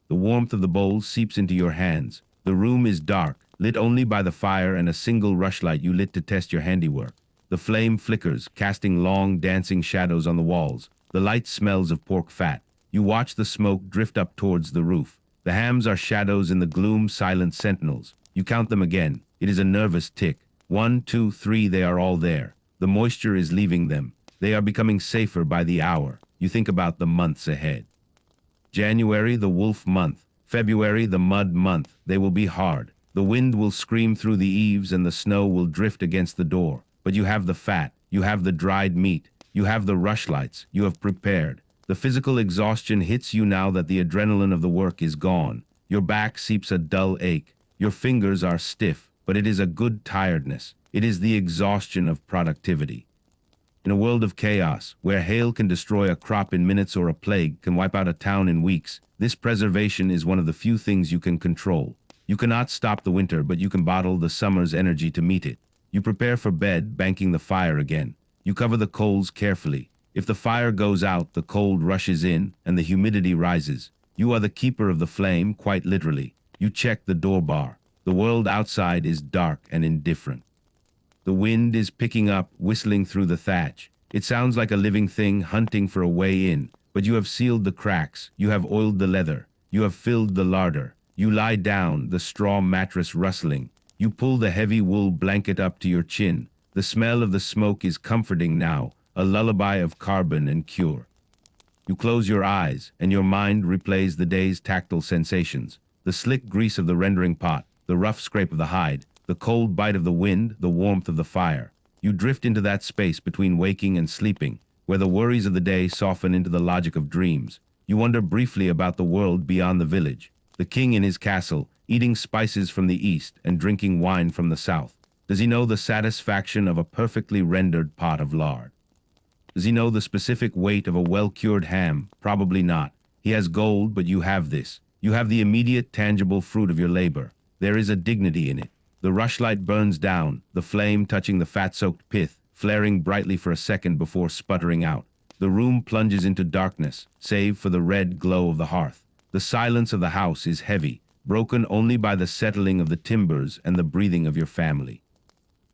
The warmth of the bowl seeps into your hands. The room is dark, lit only by the fire and a single rushlight you lit to test your handiwork. The flame flickers, casting long, dancing shadows on the walls. The light smells of pork fat. You watch the smoke drift up towards the roof. The hams are shadows in the gloom, silent sentinels. You count them again. It is a nervous tick. 1, 2, 3, they are all there. The moisture is leaving them. They are becoming safer by the hour. You think about the months ahead. January, the wolf month. February, the mud month. They will be hard. The wind will scream through the eaves and the snow will drift against the door. But you have the fat. You have the dried meat. You have the rushlights. You have prepared. The physical exhaustion hits you now that the adrenaline of the work is gone. Your back seeps a dull ache. Your fingers are stiff, but it is a good tiredness. It is the exhaustion of productivity. In a world of chaos, where hail can destroy a crop in minutes or a plague can wipe out a town in weeks, this preservation is one of the few things you can control. You cannot stop the winter, but you can bottle the summer's energy to meet it. You prepare for bed, banking the fire again. You cover the coals carefully. If the fire goes out, the cold rushes in, and the humidity rises. You are the keeper of the flame, quite literally. You check the door bar. The world outside is dark and indifferent. The wind is picking up, whistling through the thatch. It sounds like a living thing hunting for a way in, but you have sealed the cracks, you have oiled the leather, you have filled the larder. You lie down, the straw mattress rustling. You pull the heavy wool blanket up to your chin. The smell of the smoke is comforting now, a lullaby of carbon and cure. You close your eyes, and your mind replays the day's tactile sensations. The slick grease of the rendering pot, the rough scrape of the hide, the cold bite of the wind, the warmth of the fire. You drift into that space between waking and sleeping, where the worries of the day soften into the logic of dreams. You wonder briefly about the world beyond the village. The king in his castle, eating spices from the east and drinking wine from the south. Does he know the satisfaction of a perfectly rendered pot of lard? Does he know the specific weight of a well-cured ham? Probably not. He has gold, but you have this. You have the immediate, tangible fruit of your labor. There is a dignity in it. The rushlight burns down, the flame touching the fat-soaked pith, flaring brightly for a second before sputtering out. The room plunges into darkness, save for the red glow of the hearth. The silence of the house is heavy, broken only by the settling of the timbers and the breathing of your family.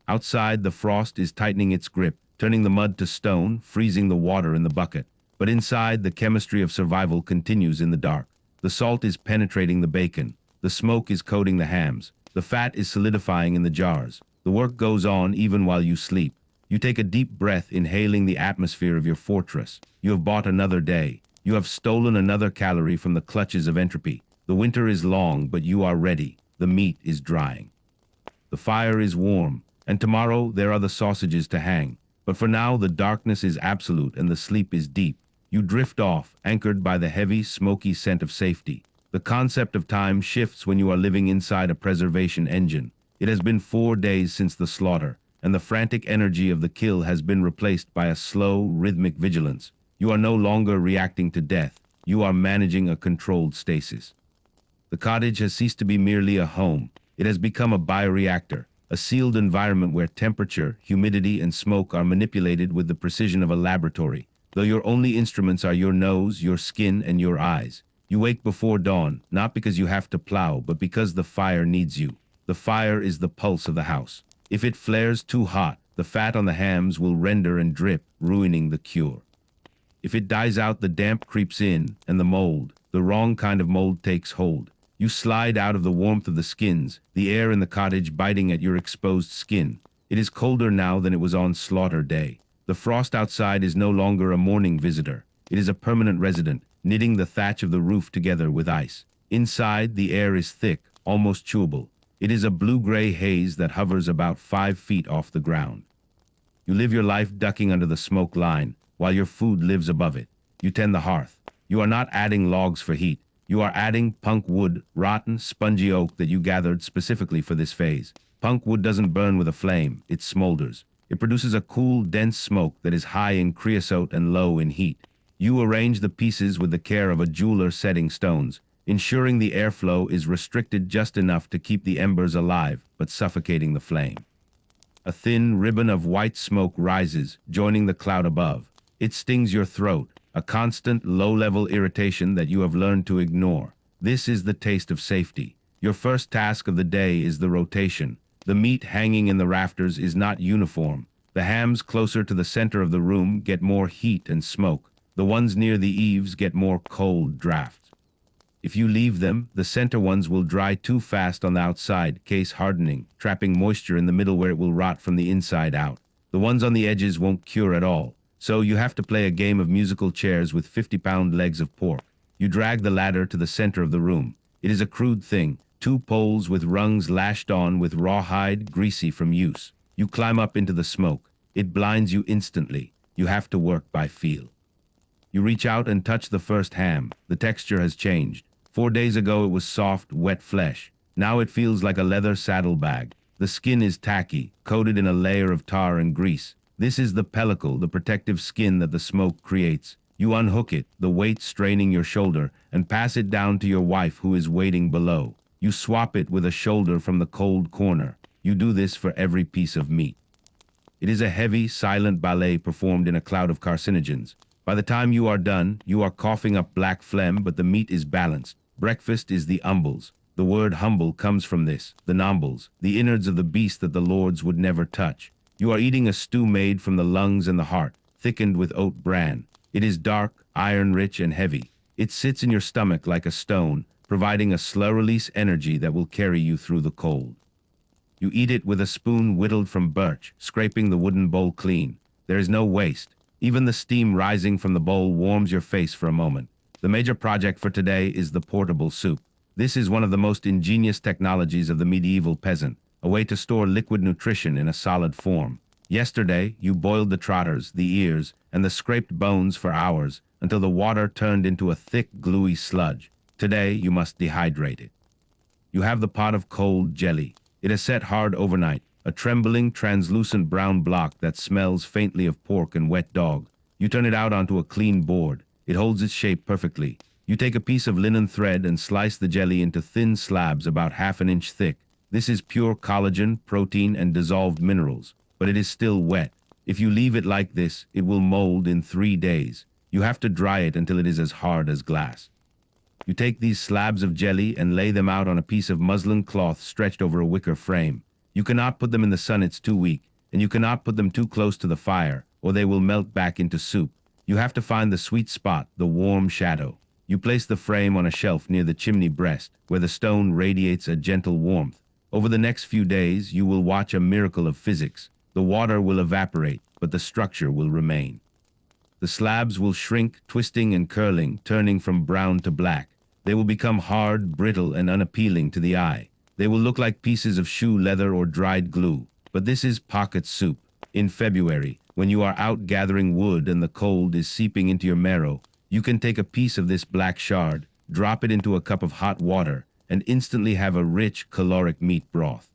Outside, the frost is tightening its grip, turning the mud to stone, freezing the water in the bucket. But inside, the chemistry of survival continues in the dark. The salt is penetrating the bacon. The smoke is coating the hams. The fat is solidifying in the jars. The work goes on even while you sleep. You take a deep breath, inhaling the atmosphere of your fortress. You have bought another day. You have stolen another calorie from the clutches of entropy. The winter is long, but you are ready. The meat is drying. The fire is warm, and tomorrow there are the sausages to hang. But for now, the darkness is absolute and the sleep is deep. You drift off, anchored by the heavy, smoky scent of safety. The concept of time shifts when you are living inside a preservation engine. It has been 4 days since the slaughter, and the frantic energy of the kill has been replaced by a slow, rhythmic vigilance. You are no longer reacting to death. You are managing a controlled stasis. The cottage has ceased to be merely a home. It has become a bioreactor, a sealed environment where temperature, humidity, and smoke are manipulated with the precision of a laboratory. Though your only instruments are your nose, your skin, and your eyes. You wake before dawn, not because you have to plow, but because the fire needs you. The fire is the pulse of the house. If it flares too hot, the fat on the hams will render and drip, ruining the cure. If it dies out, the damp creeps in, and the mold, the wrong kind of mold, takes hold. You slide out of the warmth of the skins, the air in the cottage biting at your exposed skin. It is colder now than it was on slaughter day. The frost outside is no longer a morning visitor. It is a permanent resident, knitting the thatch of the roof together with ice. Inside, the air is thick, almost chewable. It is a blue-gray haze that hovers about 5 feet off the ground. You live your life ducking under the smoke line, while your food lives above it. You tend the hearth. You are not adding logs for heat. You are adding punk wood, rotten, spongy oak that you gathered specifically for this phase. Punk wood doesn't burn with a flame, it smolders. It produces a cool, dense smoke that is high in creosote and low in heat. You arrange the pieces with the care of a jeweler setting stones, ensuring the airflow is restricted just enough to keep the embers alive, but suffocating the flame. A thin ribbon of white smoke rises, joining the cloud above. It stings your throat, a constant, low-level irritation that you have learned to ignore. This is the taste of safety. Your first task of the day is the rotation. The meat hanging in the rafters is not uniform. The hams closer to the center of the room get more heat and smoke. The ones near the eaves get more cold drafts. If you leave them, the center ones will dry too fast on the outside, case hardening, trapping moisture in the middle where it will rot from the inside out. The ones on the edges won't cure at all. So you have to play a game of musical chairs with 50-pound legs of pork. You drag the ladder to the center of the room. It is a crude thing, 2 poles with rungs lashed on with rawhide, greasy from use. You climb up into the smoke. It blinds you instantly. You have to work by feel. You reach out and touch the first ham. The texture has changed. 4 days ago it was soft, wet flesh. Now it feels like a leather saddlebag. The skin is tacky, coated in a layer of tar and grease. This is the pellicle, the protective skin that the smoke creates. You unhook it, the weight straining your shoulder, and pass it down to your wife who is waiting below. You swap it with a shoulder from the cold corner. You do this for every piece of meat. It is a heavy, silent ballet performed in a cloud of carcinogens. By the time you are done, you are coughing up black phlegm, but the meat is balanced. Breakfast is the umbles. The word humble comes from this, the nombles, the innards of the beast that the lords would never touch. You are eating a stew made from the lungs and the heart, thickened with oat bran. It is dark, iron-rich, and heavy. It sits in your stomach like a stone, providing a slow-release energy that will carry you through the cold. You eat it with a spoon whittled from birch, scraping the wooden bowl clean. There is no waste. Even the steam rising from the bowl warms your face for a moment. The major project for today is the portable soup. This is one of the most ingenious technologies of the medieval peasant, a way to store liquid nutrition in a solid form. Yesterday, you boiled the trotters, the ears, and the scraped bones for hours until the water turned into a thick, gluey sludge. Today, you must dehydrate it. You have the pot of cold jelly. It is set hard overnight, a trembling, translucent brown block that smells faintly of pork and wet dog. You turn it out onto a clean board. It holds its shape perfectly. You take a piece of linen thread and slice the jelly into thin slabs about half an inch thick. This is pure collagen, protein, and dissolved minerals, but it is still wet. If you leave it like this, it will mold in 3 days. You have to dry it until it is as hard as glass. You take these slabs of jelly and lay them out on a piece of muslin cloth stretched over a wicker frame. You cannot put them in the sun, it's too weak, and you cannot put them too close to the fire, or they will melt back into soup. You have to find the sweet spot, the warm shadow. You place the frame on a shelf near the chimney breast, where the stone radiates a gentle warmth. Over the next few days, you will watch a miracle of physics. The water will evaporate, but the structure will remain. The slabs will shrink, twisting and curling, turning from brown to black. They will become hard, brittle, and unappealing to the eye. They will look like pieces of shoe leather or dried glue. But this is pocket soup. In February, when you are out gathering wood and the cold is seeping into your marrow, you can take a piece of this black shard, drop it into a cup of hot water, and instantly have a rich, caloric meat broth.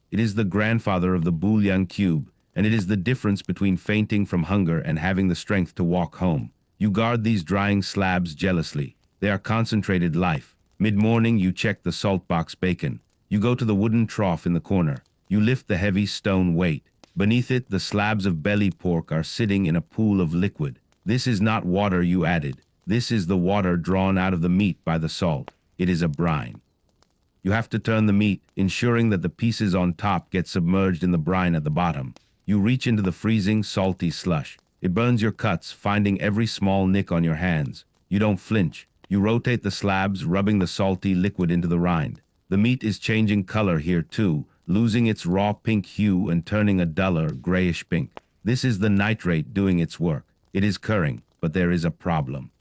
It is the grandfather of the bouillon cube, and it is the difference between fainting from hunger and having the strength to walk home. You guard these drying slabs jealously. They are concentrated life. Mid-morning, you check the salt box bacon. You go to the wooden trough in the corner. You lift the heavy stone weight. Beneath it, the slabs of belly pork are sitting in a pool of liquid. This is not water you added. This is the water drawn out of the meat by the salt. It is a brine. You have to turn the meat, ensuring that the pieces on top get submerged in the brine at the bottom. You reach into the freezing, salty slush. It burns your cuts, finding every small nick on your hands. You don't flinch. You rotate the slabs, rubbing the salty liquid into the rind. The meat is changing color here too, losing its raw pink hue and turning a duller, grayish pink. This is the nitrate doing its work. It is curing, but there is a problem.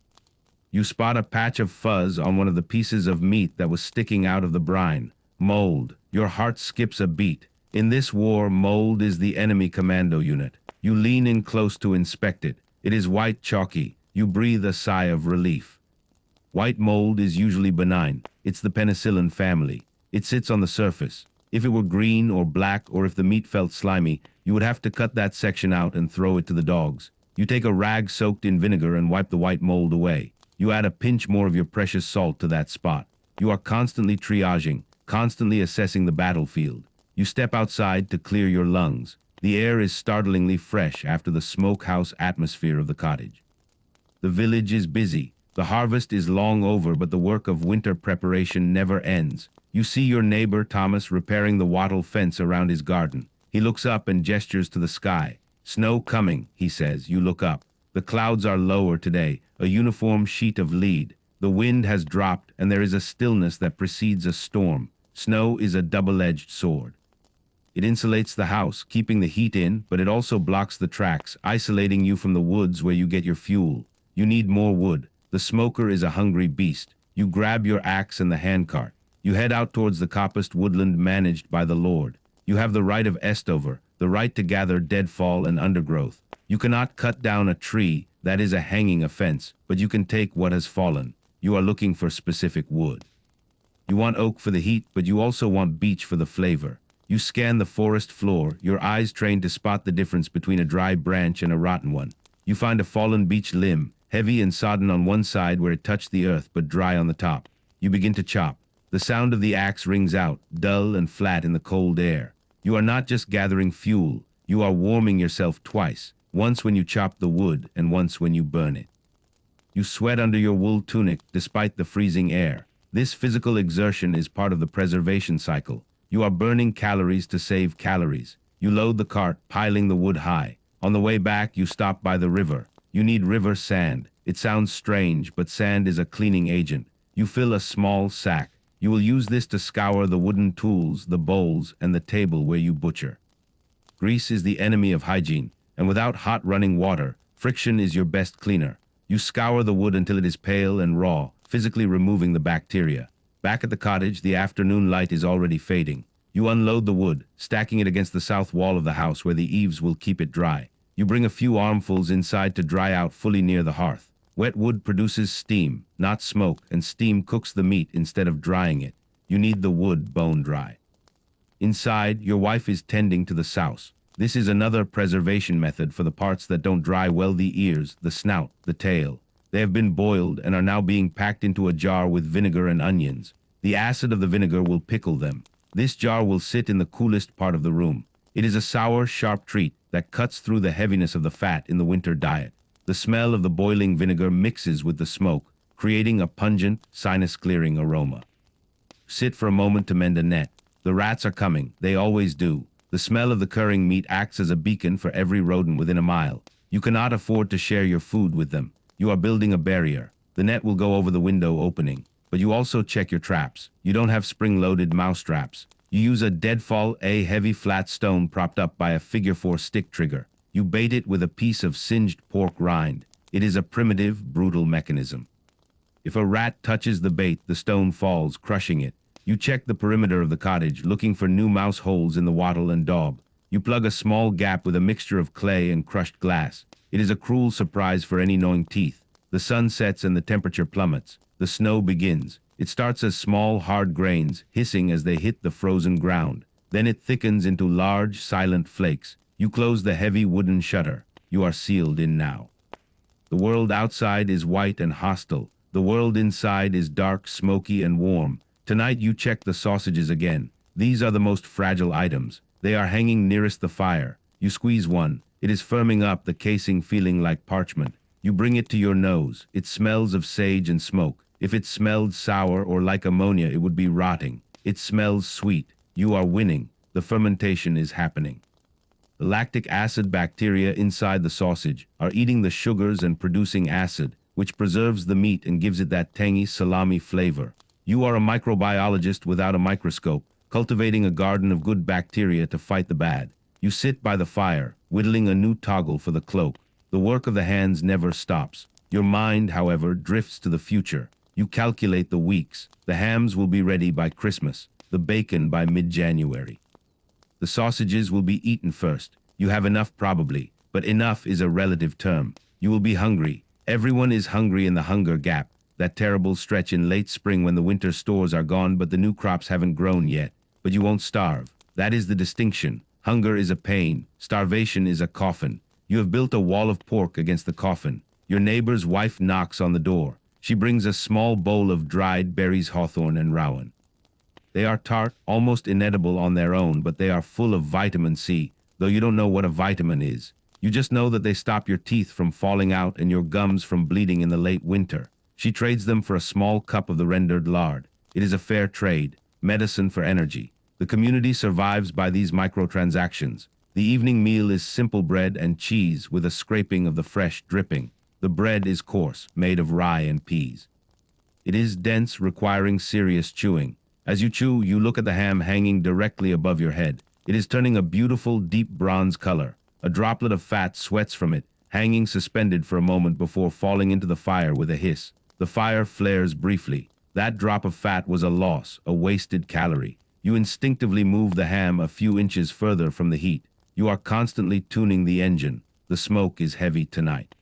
You spot a patch of fuzz on one of the pieces of meat that was sticking out of the brine. Mold. Your heart skips a beat. In this war, mold is the enemy commando unit. You lean in close to inspect it. It is white chalky. You breathe a sigh of relief. White mold is usually benign. It's the penicillin family. It sits on the surface. If it were green or black, or if the meat felt slimy, you would have to cut that section out and throw it to the dogs. You take a rag soaked in vinegar and wipe the white mold away. You add a pinch more of your precious salt to that spot. You are constantly triaging, constantly assessing the battlefield. You step outside to clear your lungs. The air is startlingly fresh after the smokehouse atmosphere of the cottage. The village is busy. The harvest is long over, but the work of winter preparation never ends. You see your neighbor Thomas repairing the wattle fence around his garden. He looks up and gestures to the sky. Snow coming, he says. You look up. The clouds are lower today, a uniform sheet of lead. The wind has dropped, and there is a stillness that precedes a storm. Snow is a double-edged sword. It insulates the house, keeping the heat in, but it also blocks the tracks, isolating you from the woods where you get your fuel. You need more wood. The smoker is a hungry beast. You grab your axe and the handcart. You head out towards the coppiced woodland managed by the Lord. You have the right of Estover, the right to gather deadfall and undergrowth. You cannot cut down a tree, that is a hanging offense, but you can take what has fallen. You are looking for specific wood. You want oak for the heat, but you also want beech for the flavor. You scan the forest floor, your eyes trained to spot the difference between a dry branch and a rotten one. You find a fallen beech limb, heavy and sodden on one side where it touched the earth, but dry on the top. You begin to chop. The sound of the axe rings out, dull and flat in the cold air. You are not just gathering fuel, you are warming yourself twice, once when you chop the wood and once when you burn it. You sweat under your wool tunic despite the freezing air. This physical exertion is part of the preservation cycle. You are burning calories to save calories. You load the cart, piling the wood high. On the way back, you stop by the river. You need river sand. It sounds strange, but sand is a cleaning agent. You fill a small sack. You will use this to scour the wooden tools, the bowls, and the table where you butcher. Grease is the enemy of hygiene, and without hot running water, friction is your best cleaner. You scour the wood until it is pale and raw, physically removing the bacteria. Back at the cottage, the afternoon light is already fading. You unload the wood, stacking it against the south wall of the house where the eaves will keep it dry. You bring a few armfuls inside to dry out fully near the hearth. Wet wood produces steam, not smoke, and steam cooks the meat instead of drying it. You need the wood bone dry. Inside, your wife is tending to the souse. This is another preservation method for the parts that don't dry well: the ears, the snout, the tail. They have been boiled and are now being packed into a jar with vinegar and onions. The acid of the vinegar will pickle them. This jar will sit in the coolest part of the room. It is a sour, sharp treat that cuts through the heaviness of the fat in the winter diet. The smell of the boiling vinegar mixes with the smoke, creating a pungent, sinus-clearing aroma. Sit for a moment to mend a net. The rats are coming. They always do. The smell of the curing meat acts as a beacon for every rodent within a mile. You cannot afford to share your food with them. You are building a barrier. The net will go over the window opening. But you also check your traps. You don't have spring-loaded mouse traps. You use a deadfall, a heavy flat stone propped up by a figure-4 stick trigger. You bait it with a piece of singed pork rind. It is a primitive, brutal mechanism. If a rat touches the bait, the stone falls, crushing it. You check the perimeter of the cottage, looking for new mouse holes in the wattle and daub. You plug a small gap with a mixture of clay and crushed glass. It is a cruel surprise for any gnawing teeth. The sun sets and the temperature plummets. The snow begins. It starts as small, hard grains, hissing as they hit the frozen ground. Then it thickens into large, silent flakes. You close the heavy wooden shutter. You are sealed in now. The world outside is white and hostile. The world inside is dark, smoky, and warm. Tonight you check the sausages again. These are the most fragile items. They are hanging nearest the fire. You squeeze one. It is firming up, the casing feeling like parchment. You bring it to your nose. It smells of sage and smoke. If it smelled sour or like ammonia, it would be rotting. It smells sweet. You are winning. The fermentation is happening. The lactic acid bacteria inside the sausage are eating the sugars and producing acid, which preserves the meat and gives it that tangy salami flavor. You are a microbiologist without a microscope, cultivating a garden of good bacteria to fight the bad. You sit by the fire, whittling a new toggle for the cloak. The work of the hands never stops. Your mind, however, drifts to the future. You calculate the weeks. The hams will be ready by Christmas, the bacon by mid-January. The sausages will be eaten first. You have enough probably, but enough is a relative term. You will be hungry. Everyone is hungry in the hunger gap, that terrible stretch in late spring when the winter stores are gone but the new crops haven't grown yet. But you won't starve. That is the distinction. Hunger is a pain. Starvation is a coffin. You have built a wall of pork against the coffin. Your neighbor's wife knocks on the door. She brings a small bowl of dried berries, hawthorn and rowan. They are tart, almost inedible on their own, but they are full of vitamin C, though you don't know what a vitamin is. You just know that they stop your teeth from falling out and your gums from bleeding in the late winter. She trades them for a small cup of the rendered lard. It is a fair trade. medicine for energy. The community survives by these microtransactions. The evening meal is simple bread and cheese with a scraping of the fresh dripping. The bread is coarse, made of rye and peas. It is dense, requiring serious chewing. As you chew, you look at the ham hanging directly above your head. It is turning a beautiful, deep bronze color. A droplet of fat sweats from it, hanging suspended for a moment before falling into the fire with a hiss. The fire flares briefly. That drop of fat was a loss, a wasted calorie. You instinctively move the ham a few inches further from the heat. You are constantly tuning the engine. The smoke is heavy tonight.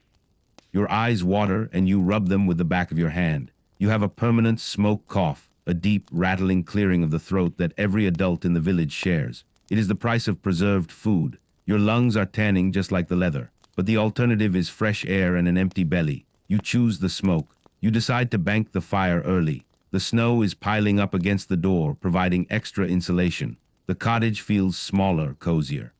Your eyes water and you rub them with the back of your hand. You have a permanent smoke cough, a deep, rattling clearing of the throat that every adult in the village shares. It is the price of preserved food. Your lungs are tanning just like the leather, but the alternative is fresh air and an empty belly. You choose the smoke. You decide to bank the fire early. The snow is piling up against the door, providing extra insulation. The cottage feels smaller, cozier.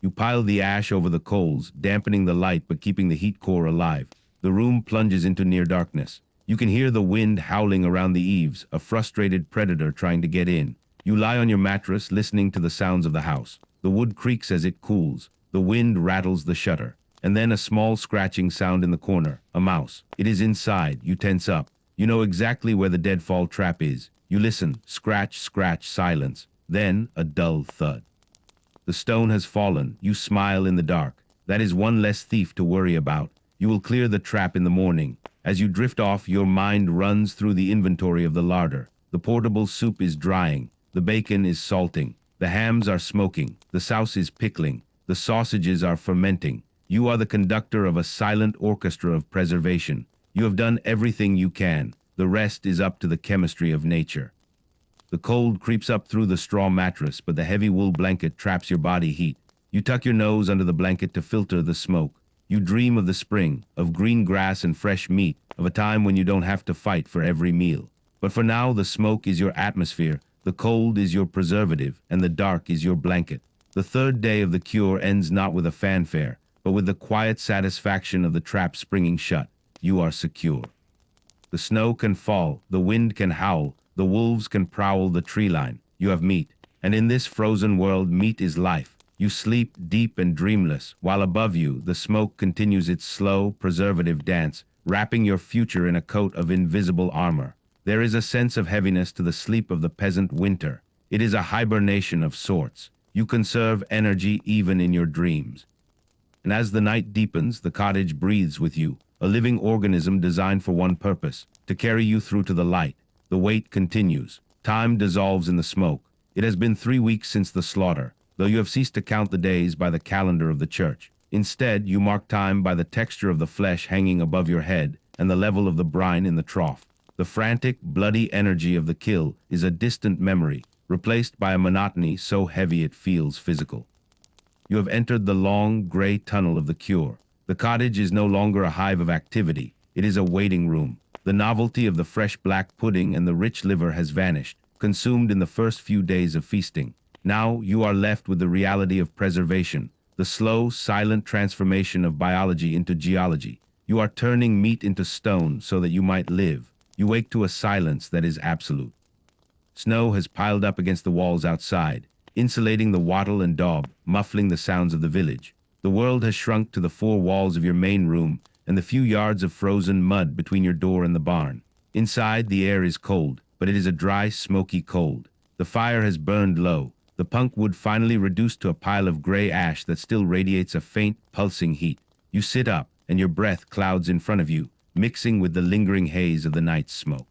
You pile the ash over the coals, dampening the light but keeping the heat core alive. The room plunges into near darkness. You can hear the wind howling around the eaves, a frustrated predator trying to get in. You lie on your mattress, listening to the sounds of the house. The wood creaks as it cools. The wind rattles the shutter. And then a small scratching sound in the corner. A mouse. It is inside. You tense up. You know exactly where the deadfall trap is. You listen. Scratch, scratch, silence. Then a dull thud. The stone has fallen. You smile in the dark. That is one less thief to worry about. You will clear the trap in the morning. As you drift off, your mind runs through the inventory of the larder. The portable soup is drying. The bacon is salting. The hams are smoking. The sauce is pickling. The sausages are fermenting. You are the conductor of a silent orchestra of preservation. You have done everything you can. The rest is up to the chemistry of nature. The cold creeps up through the straw mattress, but the heavy wool blanket traps your body heat. You tuck your nose under the blanket to filter the smoke. You dream of the spring, of green grass and fresh meat, of a time when you don't have to fight for every meal. But for now, the smoke is your atmosphere, the cold is your preservative, and the dark is your blanket. The third day of the cure ends not with a fanfare, but with the quiet satisfaction of the trap springing shut. You are secure. The snow can fall, the wind can howl, the wolves can prowl the tree line. You have meat, and in this frozen world, meat is life. You sleep deep and dreamless, while above you, the smoke continues its slow, preservative dance, wrapping your future in a coat of invisible armor. There is a sense of heaviness to the sleep of the peasant winter. It is a hibernation of sorts. You conserve energy even in your dreams. And as the night deepens, the cottage breathes with you, a living organism designed for one purpose, to carry you through to the light. The wait continues. Time dissolves in the smoke. It has been 3 weeks since the slaughter, though you have ceased to count the days by the calendar of the church. Instead, you mark time by the texture of the flesh hanging above your head and the level of the brine in the trough. The frantic, bloody energy of the kill is a distant memory, replaced by a monotony so heavy it feels physical. You have entered the long, gray tunnel of the cure. The cottage is no longer a hive of activity. It is a waiting room. The novelty of the fresh black pudding and the rich liver has vanished, consumed in the first few days of feasting. Now you are left with the reality of preservation, the slow, silent transformation of biology into geology. You are turning meat into stone so that you might live. You wake to a silence that is absolute. Snow has piled up against the walls outside, insulating the wattle and daub, muffling the sounds of the village. The world has shrunk to the 4 walls of your main room and the few yards of frozen mud between your door and the barn. Inside, the air is cold, but it is a dry, smoky cold. The fire has burned low, the punk wood finally reduced to a pile of gray ash that still radiates a faint, pulsing heat. You sit up, and your breath clouds in front of you, mixing with the lingering haze of the night's smoke.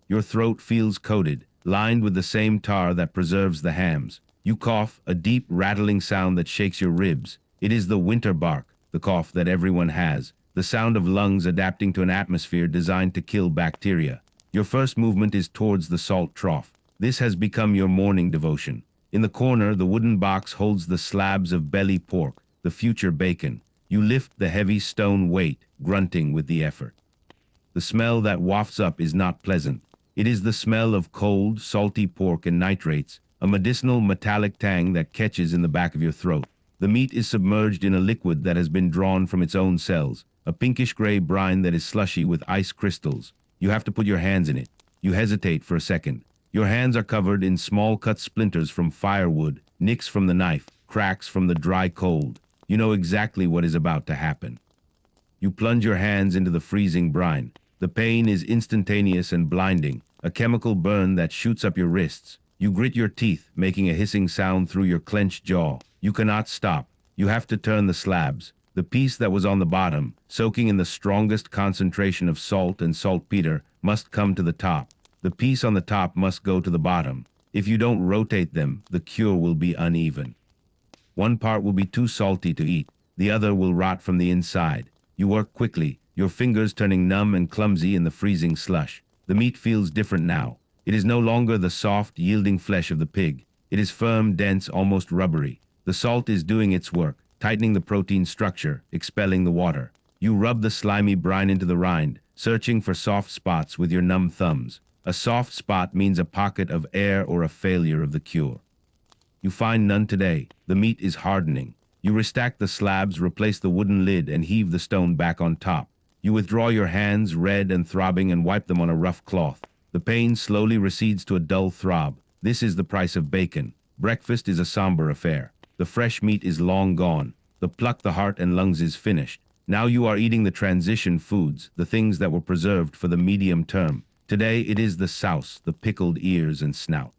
Your throat feels coated, lined with the same tar that preserves the hams. You cough, a deep, rattling sound that shakes your ribs. It is the winter bark, the cough that everyone has, the sound of lungs adapting to an atmosphere designed to kill bacteria. Your first movement is towards the salt trough. This has become your morning devotion. In the corner, the wooden box holds the slabs of belly pork, the future bacon. You lift the heavy stone weight, grunting with the effort. The smell that wafts up is not pleasant. It is the smell of cold, salty pork and nitrates, a medicinal metallic tang that catches in the back of your throat. The meat is submerged in a liquid that has been drawn from its own cells, a pinkish-gray brine that is slushy with ice crystals. You have to put your hands in it. You hesitate for a second. Your hands are covered in small cut splinters from firewood, nicks from the knife, cracks from the dry cold. You know exactly what is about to happen. You plunge your hands into the freezing brine. The pain is instantaneous and blinding, a chemical burn that shoots up your wrists. You grit your teeth, making a hissing sound through your clenched jaw. You cannot stop. You have to turn the slabs. The piece that was on the bottom, soaking in the strongest concentration of salt and saltpeter, must come to the top. The piece on the top must go to the bottom. If you don't rotate them, the cure will be uneven. One part will be too salty to eat. The other will rot from the inside. You work quickly, your fingers turning numb and clumsy in the freezing slush. The meat feels different now. It is no longer the soft, yielding flesh of the pig. It is firm, dense, almost rubbery. The salt is doing its work, tightening the protein structure, expelling the water. You rub the slimy brine into the rind, searching for soft spots with your numb thumbs. A soft spot means a pocket of air or a failure of the cure. You find none today. The meat is hardening. You restack the slabs, replace the wooden lid, and heave the stone back on top. You withdraw your hands, red and throbbing, and wipe them on a rough cloth. The pain slowly recedes to a dull throb. This is the price of bacon. Breakfast is a somber affair. The fresh meat is long gone. The pluck, the heart, and lungs is finished. Now you are eating the transition foods, the things that were preserved for the medium term. Today it is the souse, the pickled ears and snout.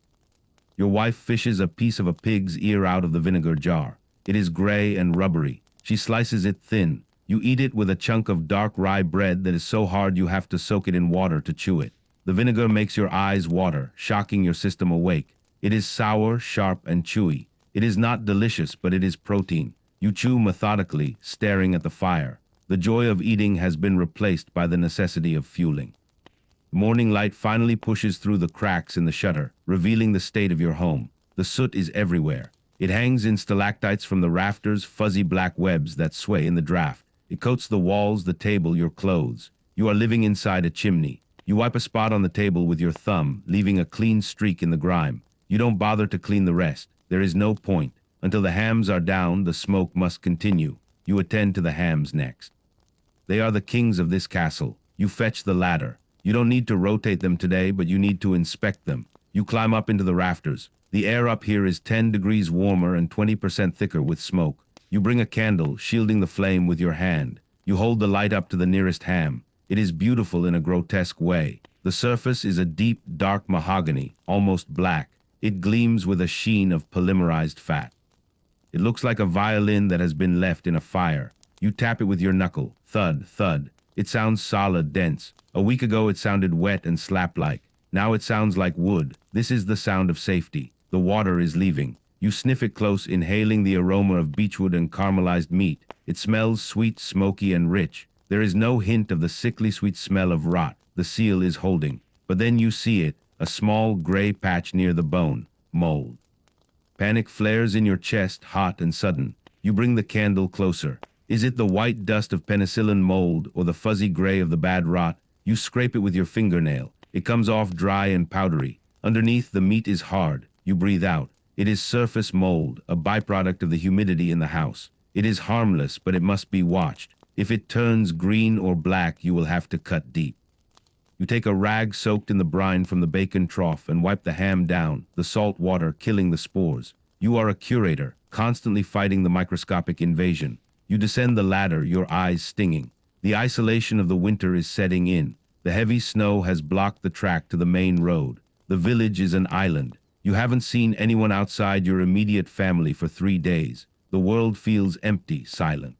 Your wife fishes a piece of a pig's ear out of the vinegar jar. It is gray and rubbery. She slices it thin. You eat it with a chunk of dark rye bread that is so hard you have to soak it in water to chew it. The vinegar makes your eyes water, shocking your system awake. It is sour, sharp, and chewy. It is not delicious, but it is protein. You chew methodically, staring at the fire. The joy of eating has been replaced by the necessity of fueling. Morning light finally pushes through the cracks in the shutter, revealing the state of your home. The soot is everywhere. It hangs in stalactites from the rafters, fuzzy black webs that sway in the draft. It coats the walls, the table, your clothes. You are living inside a chimney. You wipe a spot on the table with your thumb, leaving a clean streak in the grime. You don't bother to clean the rest. There is no point. Until the hams are down, the smoke must continue. You attend to the hams next. They are the kings of this castle. You fetch the ladder. You don't need to rotate them today, but you need to inspect them. You climb up into the rafters. The air up here is 10 degrees warmer and 20% thicker with smoke. You bring a candle, shielding the flame with your hand. You hold the light up to the nearest ham. It is beautiful in a grotesque way. The surface is a deep, dark mahogany, almost black. It gleams with a sheen of polymerized fat. It looks like a violin that has been left in a fire. You tap it with your knuckle. Thud, thud. It sounds solid, dense. A week ago it sounded wet and slap-like. Now it sounds like wood. This is the sound of safety. The water is leaving. You sniff it close, inhaling the aroma of beechwood and caramelized meat. It smells sweet, smoky, and rich. There is no hint of the sickly sweet smell of rot the seal is holding. But then you see it, a small gray patch near the bone. Mold. Panic flares in your chest, hot and sudden. You bring the candle closer. Is it the white dust of penicillin mold or the fuzzy gray of the bad rot? You scrape it with your fingernail. It comes off dry and powdery. Underneath, the meat is hard. You breathe out. It is surface mold, a byproduct of the humidity in the house. It is harmless, but it must be watched. If it turns green or black, you will have to cut deep. You take a rag soaked in the brine from the bacon trough and wipe the ham down, the salt water killing the spores. You are a curator, constantly fighting the microscopic invasion. You descend the ladder, your eyes stinging. The isolation of the winter is setting in. The heavy snow has blocked the track to the main road. The village is an island. You haven't seen anyone outside your immediate family for 3 days. The world feels empty, silent.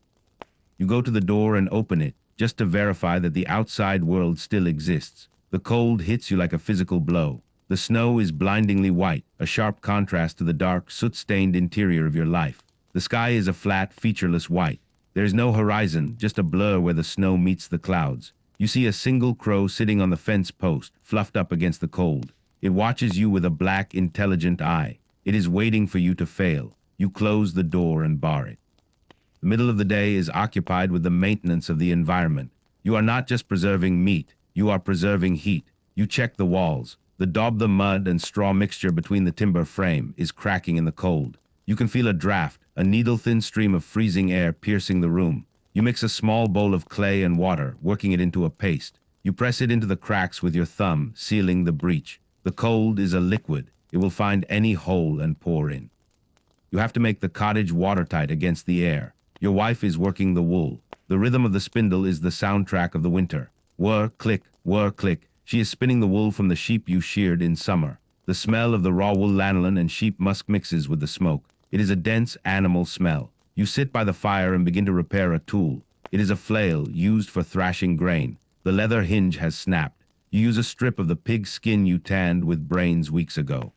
You go to the door and open it, just to verify that the outside world still exists. The cold hits you like a physical blow. The snow is blindingly white, a sharp contrast to the dark, soot-stained interior of your life. The sky is a flat, featureless white. There is no horizon, just a blur where the snow meets the clouds. You see a single crow sitting on the fence post, fluffed up against the cold. It watches you with a black, intelligent eye. It is waiting for you to fail. You close the door and bar it. The middle of the day is occupied with the maintenance of the environment. You are not just preserving meat, you are preserving heat. You check the walls. The daub, the mud and straw mixture between the timber frame is cracking in the cold. You can feel a draft, a needle-thin stream of freezing air piercing the room. You mix a small bowl of clay and water, working it into a paste. You press it into the cracks with your thumb, sealing the breach. The cold is a liquid. It will find any hole and pour in. You have to make the cottage watertight against the air. Your wife is working the wool. The rhythm of the spindle is the soundtrack of the winter. Whir, click, whir, click. She is spinning the wool from the sheep you sheared in summer. The smell of the raw wool lanolin and sheep musk mixes with the smoke. It is a dense animal smell. You sit by the fire and begin to repair a tool. It is a flail used for thrashing grain. The leather hinge has snapped. You use a strip of the pig skin you tanned with brains weeks ago.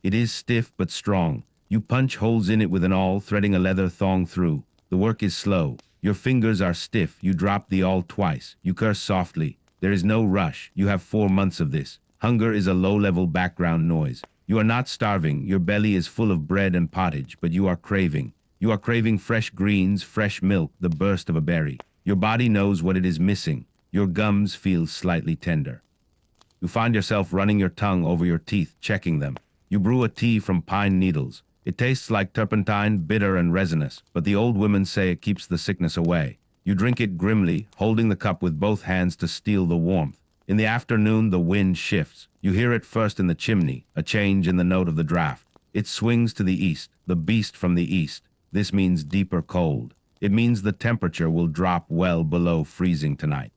It is stiff but strong. You punch holes in it with an awl, threading a leather thong through. The work is slow. Your fingers are stiff. You drop the awl twice. You curse softly. There is no rush. You have 4 months of this. Hunger is a low-level background noise. You are not starving. Your belly is full of bread and pottage, but you are craving. You are craving fresh greens, fresh milk, the burst of a berry. Your body knows what it is missing. Your gums feel slightly tender. You find yourself running your tongue over your teeth, checking them. You brew a tea from pine needles. It tastes like turpentine, bitter and resinous, but the old women say it keeps the sickness away. You drink it grimly, holding the cup with both hands to steal the warmth. In the afternoon, the wind shifts. You hear it first in the chimney, a change in the note of the draft. It swings to the east, the beast from the east. This means deeper cold. It means the temperature will drop well below freezing tonight.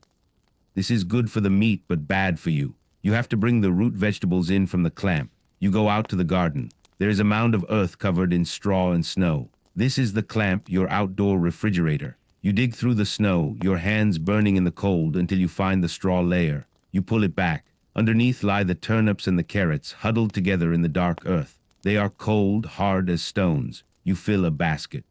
This is good for the meat, but bad for you. You have to bring the root vegetables in from the clamp. You go out to the garden. There is a mound of earth covered in straw and snow. This is the clamp, your outdoor refrigerator. You dig through the snow, your hands burning in the cold until you find the straw layer. You pull it back. Underneath lie the turnips and the carrots, huddled together in the dark earth. They are cold, hard as stones. You fill a basket.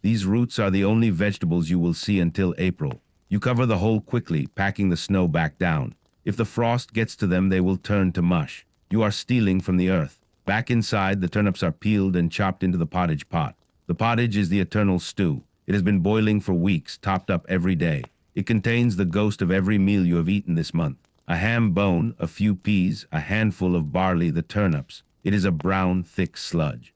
These roots are the only vegetables you will see until April. You cover the hole quickly, packing the snow back down. If the frost gets to them, they will turn to mush. You are stealing from the earth. Back inside, the turnips are peeled and chopped into the pottage pot. The pottage is the eternal stew. It has been boiling for weeks, topped up every day. It contains the ghost of every meal you have eaten this month. A ham bone, a few peas, a handful of barley, the turnips. It is a brown, thick sludge.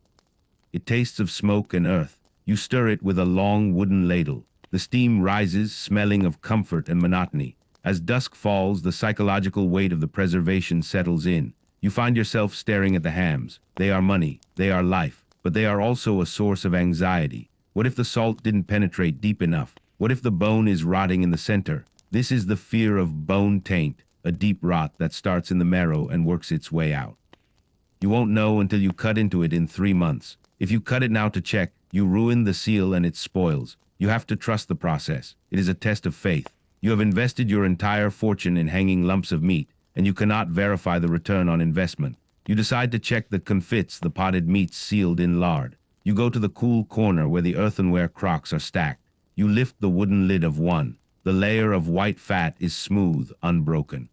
It tastes of smoke and earth. You stir it with a long wooden ladle. The steam rises, smelling of comfort and monotony. As dusk falls, the psychological weight of the preservation settles in. You find yourself staring at the hams. They are money, they are life, but they are also a source of anxiety. What if the salt didn't penetrate deep enough? What if the bone is rotting in the center? This is the fear of bone taint, a deep rot that starts in the marrow and works its way out. You won't know until you cut into it in 3 months. If you cut it now to check, you ruin the seal and it spoils. You have to trust the process. It is a test of faith. You have invested your entire fortune in hanging lumps of meat, and you cannot verify the return on investment. You decide to check the confits, the potted meats sealed in lard. You go to the cool corner where the earthenware crocks are stacked. You lift the wooden lid of one. The layer of white fat is smooth, unbroken.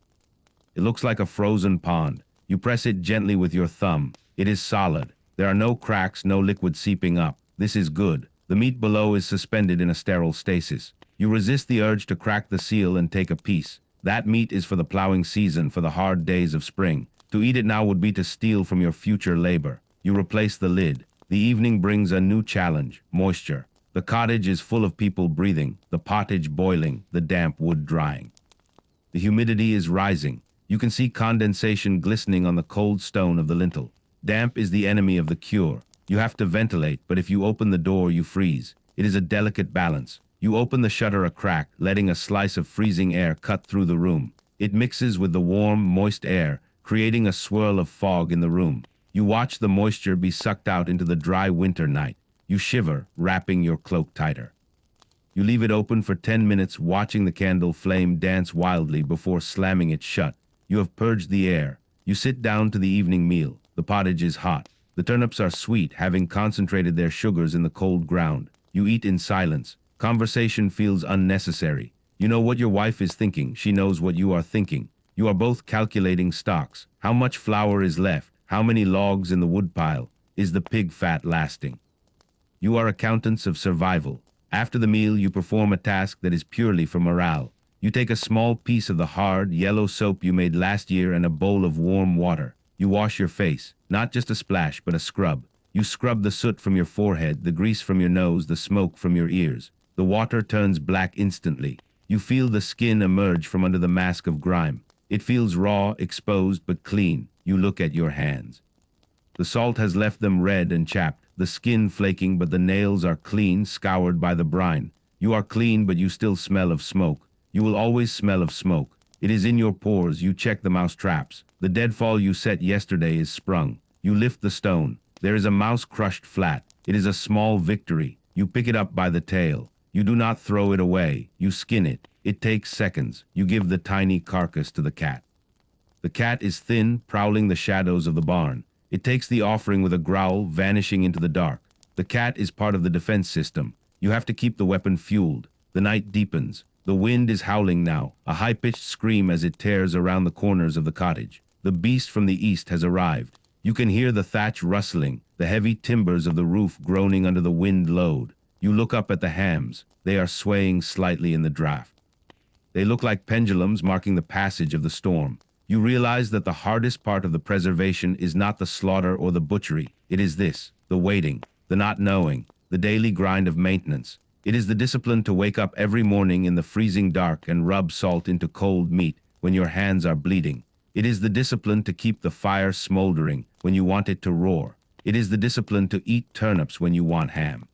It looks like a frozen pond. You press it gently with your thumb. It is solid. There are no cracks, no liquid seeping up. This is good. The meat below is suspended in a sterile stasis. You resist the urge to crack the seal and take a piece. That meat is for the plowing season, for the hard days of spring. To eat it now would be to steal from your future labor. You replace the lid. The evening brings a new challenge, moisture. The cottage is full of people breathing, the pottage boiling, the damp wood drying. The humidity is rising. You can see condensation glistening on the cold stone of the lintel. Damp is the enemy of the cure. You have to ventilate, but if you open the door, you freeze. It is a delicate balance. You open the shutter a crack, letting a slice of freezing air cut through the room. It mixes with the warm, moist air, creating a swirl of fog in the room. You watch the moisture be sucked out into the dry winter night. You shiver, wrapping your cloak tighter. You leave it open for 10 minutes, watching the candle flame dance wildly before slamming it shut. You have purged the air. You sit down to the evening meal. The pottage is hot. The turnips are sweet, having concentrated their sugars in the cold ground. You eat in silence. Conversation feels unnecessary. You know what your wife is thinking. She knows what you are thinking. You are both calculating stocks. How much flour is left? How many logs in the woodpile? Is the pig fat lasting? You are accountants of survival. After the meal, you perform a task that is purely for morale. You take a small piece of the hard, yellow soap you made last year and a bowl of warm water. You wash your face, not just a splash, but a scrub. You scrub the soot from your forehead, the grease from your nose, the smoke from your ears. The water turns black instantly. You feel the skin emerge from under the mask of grime. It feels raw, exposed, but clean. You look at your hands. The salt has left them red and chapped, the skin flaking, but the nails are clean, scoured by the brine. You are clean, but you still smell of smoke. You will always smell of smoke. It is in your pores. You check the mouse traps. The deadfall you set yesterday is sprung. You lift the stone. There is a mouse crushed flat. It is a small victory. You pick it up by the tail. You do not throw it away. You skin it. It takes seconds. You give the tiny carcass to the cat. The cat is thin, prowling the shadows of the barn. It takes the offering with a growl, vanishing into the dark. The cat is part of the defense system. You have to keep the weapon fueled. The night deepens. The wind is howling now, a high-pitched scream as it tears around the corners of the cottage. The beast from the east has arrived. You can hear the thatch rustling, the heavy timbers of the roof groaning under the wind load. You look up at the hams. They are swaying slightly in the draft. They look like pendulums marking the passage of the storm. You realize that the hardest part of the preservation is not the slaughter or the butchery. It is this, the waiting, the not knowing, the daily grind of maintenance. It is the discipline to wake up every morning in the freezing dark and rub salt into cold meat when your hands are bleeding. It is the discipline to keep the fire smoldering when you want it to roar. It is the discipline to eat turnips when you want ham.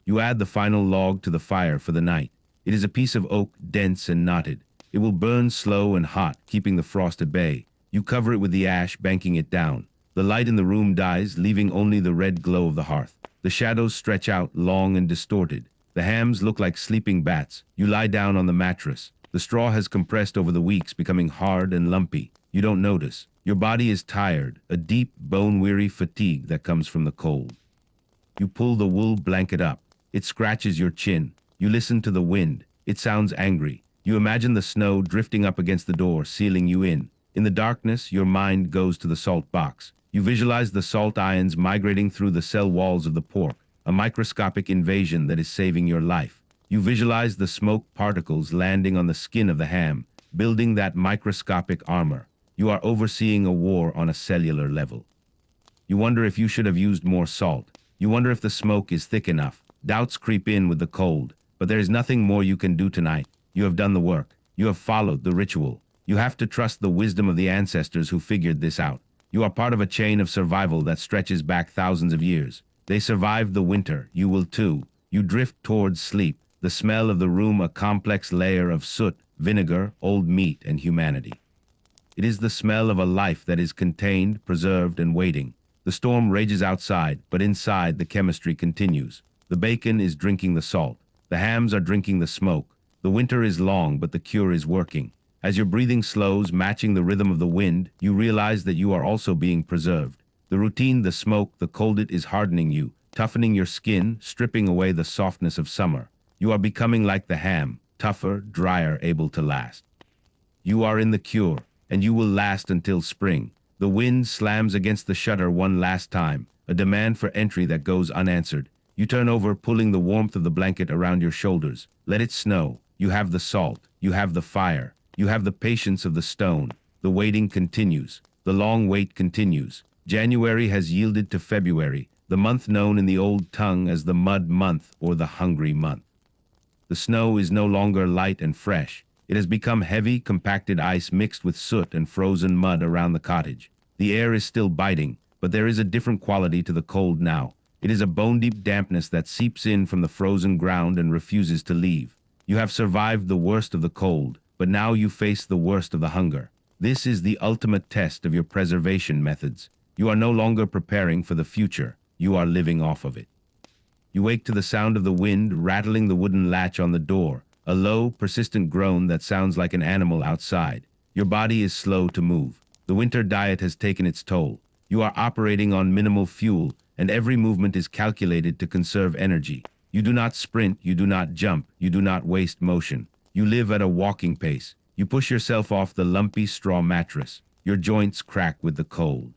You add the final log to the fire for the night. It is a piece of oak, dense and knotted. It will burn slow and hot, keeping the frost at bay. You cover it with the ash, banking it down. The light in the room dies, leaving only the red glow of the hearth. The shadows stretch out, long and distorted. The hams look like sleeping bats. You lie down on the mattress. The straw has compressed over the weeks, becoming hard and lumpy. You don't notice. Your body is tired, a deep, bone-weary fatigue that comes from the cold. You pull the wool blanket up. It scratches your chin. You listen to the wind. It sounds angry. You imagine the snow drifting up against the door, sealing you in. In the darkness, your mind goes to the salt box. You visualize the salt ions migrating through the cell walls of the pork, a microscopic invasion that is saving your life. You visualize the smoke particles landing on the skin of the ham, building that microscopic armor. You are overseeing a war on a cellular level. You wonder if you should have used more salt. You wonder if the smoke is thick enough. Doubts creep in with the cold, but there is nothing more you can do tonight. You have done the work. You have followed the ritual. You have to trust the wisdom of the ancestors who figured this out. You are part of a chain of survival that stretches back thousands of years. They survived the winter. You will too. You drift towards sleep. The smell of the room a complex layer of soot, vinegar, old meat, and humanity. It is the smell of a life that is contained, preserved, and waiting. The storm rages outside, but inside the chemistry continues. The bacon is drinking the salt. The hams are drinking the smoke. The winter is long, but the cure is working. As your breathing slows, matching the rhythm of the wind, you realize that you are also being preserved. The routine, the smoke, the cold is hardening you, toughening your skin, stripping away the softness of summer. You are becoming like the ham, tougher, drier, able to last. You are in the cure, and you will last until spring. The wind slams against the shutter one last time, a demand for entry that goes unanswered. You turn over, pulling the warmth of the blanket around your shoulders. Let it snow. You have the salt. You have the fire. You have the patience of the stone. The waiting continues. The long wait continues. January has yielded to February, the month known in the old tongue as the mud month or the hungry month. The snow is no longer light and fresh. It has become heavy, compacted ice mixed with soot and frozen mud around the cottage. The air is still biting, but there is a different quality to the cold now. It is a bone-deep dampness that seeps in from the frozen ground and refuses to leave. You have survived the worst of the cold, but now you face the worst of the hunger. This is the ultimate test of your preservation methods. You are no longer preparing for the future. You are living off of it. You wake to the sound of the wind rattling the wooden latch on the door, a low, persistent groan that sounds like an animal outside. Your body is slow to move. The winter diet has taken its toll. You are operating on minimal fuel, and every movement is calculated to conserve energy. You do not sprint, you do not jump, you do not waste motion. You live at a walking pace. You push yourself off the lumpy straw mattress. Your joints crack with the cold.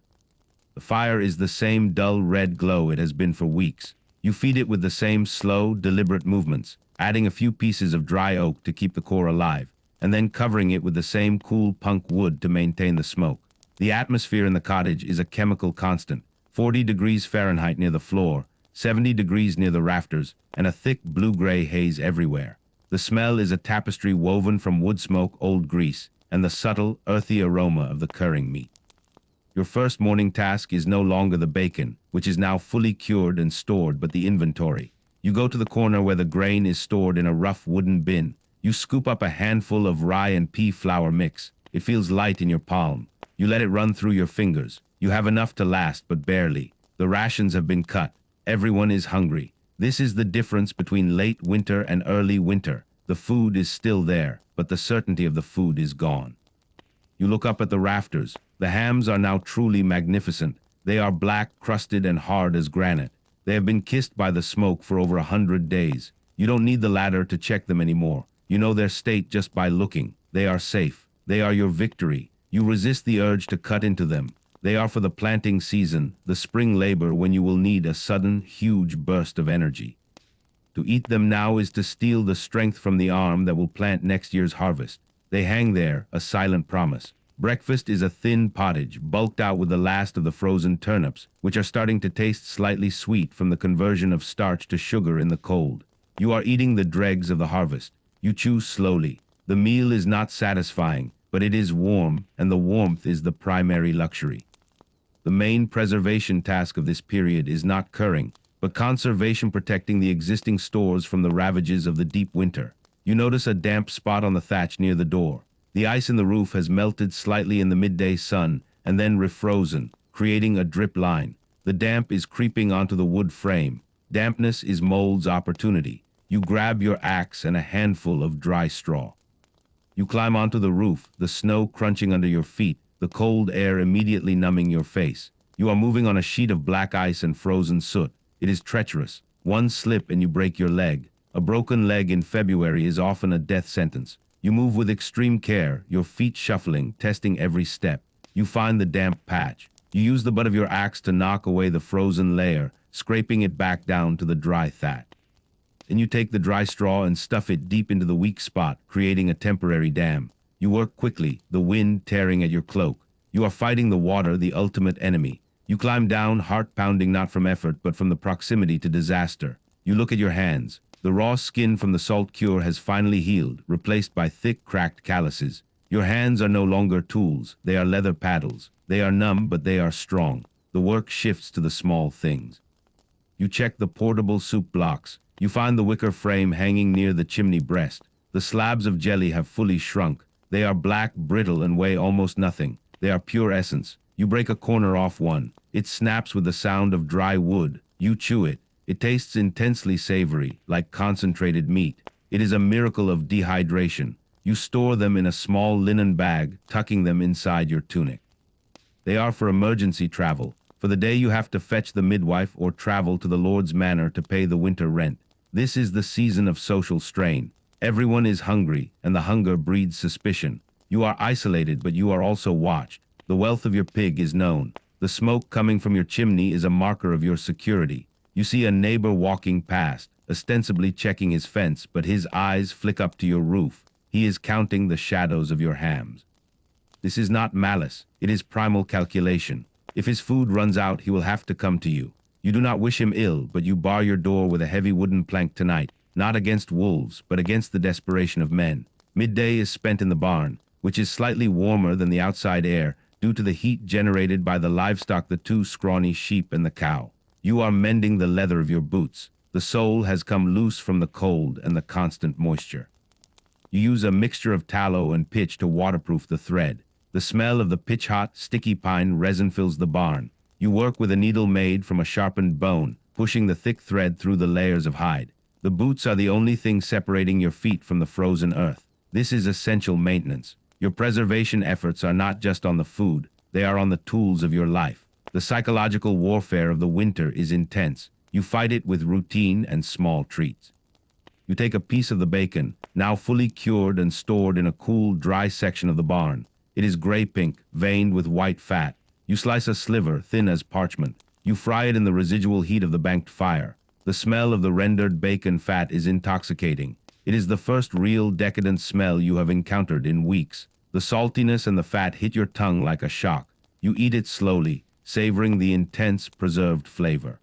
The fire is the same dull red glow it has been for weeks. You feed it with the same slow, deliberate movements, adding a few pieces of dry oak to keep the core alive, and then covering it with the same cool punk wood to maintain the smoke. The atmosphere in the cottage is a chemical constant, 40 degrees Fahrenheit near the floor, 70 degrees near the rafters, and a thick blue-gray haze everywhere. The smell is a tapestry woven from wood smoke, old grease, and the subtle, earthy aroma of the curing meat. Your first morning task is no longer the bacon, which is now fully cured and stored, but the inventory. You go to the corner where the grain is stored in a rough wooden bin. You scoop up a handful of rye and pea flour mix. It feels light in your palm. You let it run through your fingers. You have enough to last, but barely. The rations have been cut. Everyone is hungry. This is the difference between late winter and early winter. The food is still there, but the certainty of the food is gone. You look up at the rafters. The hams are now truly magnificent. They are black, crusted, and hard as granite. They have been kissed by the smoke for over 100 days. You don't need the ladder to check them anymore. You know their state just by looking. They are safe. They are your victory. You resist the urge to cut into them. They are for the planting season, the spring labor when you will need a sudden, huge burst of energy. To eat them now is to steal the strength from the arm that will plant next year's harvest. They hang there, a silent promise. Breakfast is a thin pottage, bulked out with the last of the frozen turnips, which are starting to taste slightly sweet from the conversion of starch to sugar in the cold. You are eating the dregs of the harvest. You chew slowly. The meal is not satisfying, but it is warm, and the warmth is the primary luxury. The main preservation task of this period is not curing, but conservation, protecting the existing stores from the ravages of the deep winter. You notice a damp spot on the thatch near the door. The ice in the roof has melted slightly in the midday sun and then refrozen, creating a drip line. The damp is creeping onto the wood frame. Dampness is mold's opportunity. You grab your axe and a handful of dry straw. You climb onto the roof, the snow crunching under your feet, the cold air immediately numbing your face. You are moving on a sheet of black ice and frozen soot. It is treacherous. One slip and you break your leg. A broken leg in February is often a death sentence. You move with extreme care, your feet shuffling, testing every step. You find the damp patch. You use the butt of your axe to knock away the frozen layer, scraping it back down to the dry thatch. Then you take the dry straw and stuff it deep into the weak spot, creating a temporary dam. You work quickly, the wind tearing at your cloak. You are fighting the water, the ultimate enemy. You climb down, heart pounding not from effort, but from the proximity to disaster. You look at your hands. The raw skin from the salt cure has finally healed, replaced by thick, cracked calluses. Your hands are no longer tools. They are leather paddles. They are numb, but they are strong. The work shifts to the small things. You check the portable soup blocks. You find the wicker frame hanging near the chimney breast. The slabs of jelly have fully shrunk. They are black, brittle, and weigh almost nothing. They are pure essence. You break a corner off one. It snaps with the sound of dry wood. You chew it. It tastes intensely savory, like concentrated meat. It is a miracle of dehydration. You store them in a small linen bag, tucking them inside your tunic. They are for emergency travel, for the day you have to fetch the midwife or travel to the Lord's manor to pay the winter rent. This is the season of social strain. Everyone is hungry, and the hunger breeds suspicion. You are isolated, but you are also watched. The wealth of your pig is known. The smoke coming from your chimney is a marker of your security. You see a neighbor walking past, ostensibly checking his fence, but his eyes flick up to your roof. He is counting the shadows of your hams. This is not malice. It is primal calculation. If his food runs out, he will have to come to you. You do not wish him ill, but you bar your door with a heavy wooden plank tonight, not against wolves, but against the desperation of men. Midday is spent in the barn, which is slightly warmer than the outside air due to the heat generated by the livestock, the two scrawny sheep and the cow. You are mending the leather of your boots. The sole has come loose from the cold and the constant moisture. You use a mixture of tallow and pitch to waterproof the thread. The smell of the pitch-hot, sticky pine resin fills the barn. You work with a needle made from a sharpened bone, pushing the thick thread through the layers of hide. The boots are the only thing separating your feet from the frozen earth. This is essential maintenance. Your preservation efforts are not just on the food, they are on the tools of your life. The psychological warfare of the winter is intense. You fight it with routine and small treats. You take a piece of the bacon, now fully cured and stored in a cool, dry section of the barn. It is gray-pink, veined with white fat. You slice a sliver, thin as parchment. You fry it in the residual heat of the banked fire. The smell of the rendered bacon fat is intoxicating. It is the first real decadent smell you have encountered in weeks. The saltiness and the fat hit your tongue like a shock. You eat it slowly, savoring the intense, preserved flavor.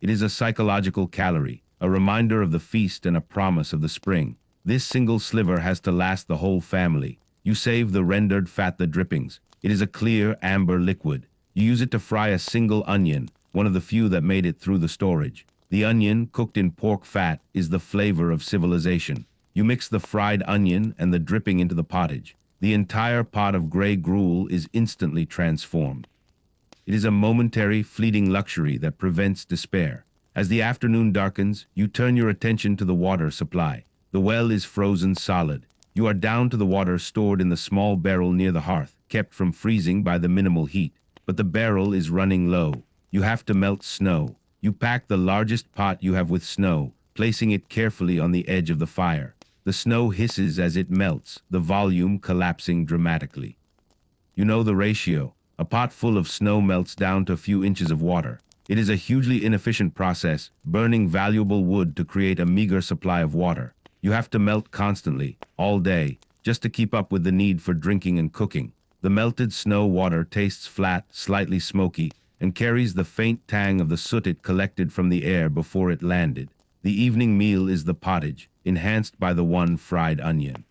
It is a psychological calorie, a reminder of the feast and a promise of the spring. This single sliver has to last the whole family. You save the rendered fat, the drippings. It is a clear, amber liquid. You use it to fry a single onion, one of the few that made it through the storage. The onion, cooked in pork fat, is the flavor of civilization. You mix the fried onion and the dripping into the pottage. The entire pot of gray gruel is instantly transformed. It is a momentary, fleeting luxury that prevents despair. As the afternoon darkens, you turn your attention to the water supply. The well is frozen solid. You are down to the water stored in the small barrel near the hearth, kept from freezing by the minimal heat. But the barrel is running low. You have to melt snow. You pack the largest pot you have with snow, placing it carefully on the edge of the fire. The snow hisses as it melts, the volume collapsing dramatically. You know the ratio. A pot full of snow melts down to a few inches of water. It is a hugely inefficient process, burning valuable wood to create a meager supply of water. You have to melt constantly, all day, just to keep up with the need for drinking and cooking. The melted snow water tastes flat, slightly smoky, and carries the faint tang of the soot it collected from the air before it landed. The evening meal is the pottage, enhanced by the one fried onion.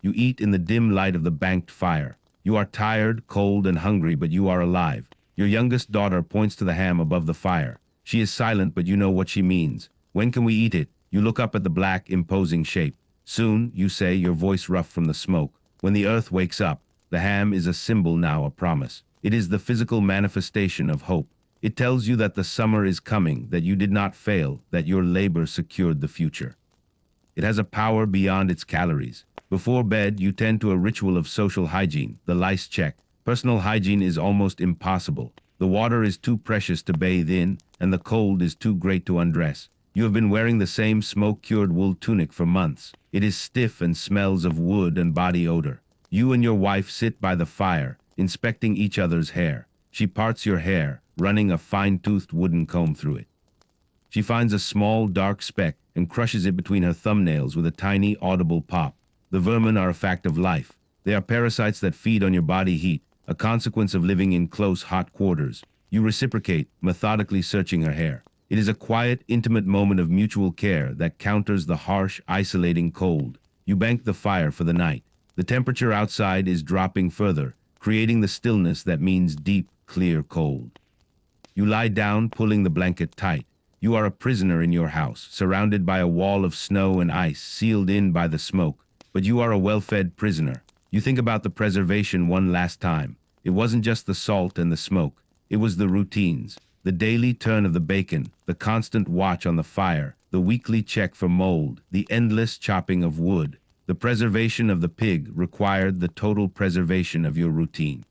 You eat in the dim light of the banked fire. You are tired, cold, and hungry, but you are alive. Your youngest daughter points to the ham above the fire. She is silent, but you know what she means. When can we eat it? You look up at the black, imposing shape. Soon, you say, your voice rough from the smoke. When the earth wakes up, the ham is a symbol now, a promise. It is the physical manifestation of hope. It tells you that the summer is coming, that you did not fail, that your labor secured the future. It has a power beyond its calories. Before bed, you tend to a ritual of social hygiene, the lice check. Personal hygiene is almost impossible. The water is too precious to bathe in, and the cold is too great to undress. You have been wearing the same smoke-cured wool tunic for months. It is stiff and smells of wood and body odor. You and your wife sit by the fire, inspecting each other's hair. She parts your hair, running a fine-toothed wooden comb through it. She finds a small, dark speck and crushes it between her thumbnails with a tiny, audible pop. The vermin are a fact of life. They are parasites that feed on your body heat, a consequence of living in close, hot quarters. You reciprocate, methodically searching her hair. It is a quiet, intimate moment of mutual care that counters the harsh, isolating cold. You bank the fire for the night. The temperature outside is dropping further, creating the stillness that means deep, clear cold. You lie down, pulling the blanket tight. You are a prisoner in your house, surrounded by a wall of snow and ice, sealed in by the smoke. But you are a well-fed prisoner. You think about the preservation one last time. It wasn't just the salt and the smoke. It was the routines, the daily turn of the bacon, the constant watch on the fire, the weekly check for mold, the endless chopping of wood. The preservation of the pig required the total preservation of your routine.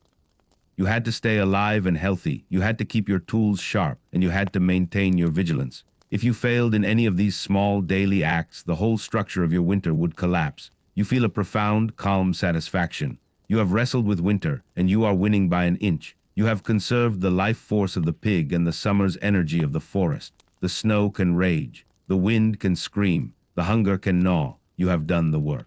You had to stay alive and healthy, you had to keep your tools sharp, and you had to maintain your vigilance. If you failed in any of these small daily acts, the whole structure of your winter would collapse. You feel a profound, calm satisfaction. You have wrestled with winter, and you are winning by an inch. You have conserved the life force of the pig and the summer's energy of the forest. The snow can rage. The wind can scream. The hunger can gnaw. You have done the work.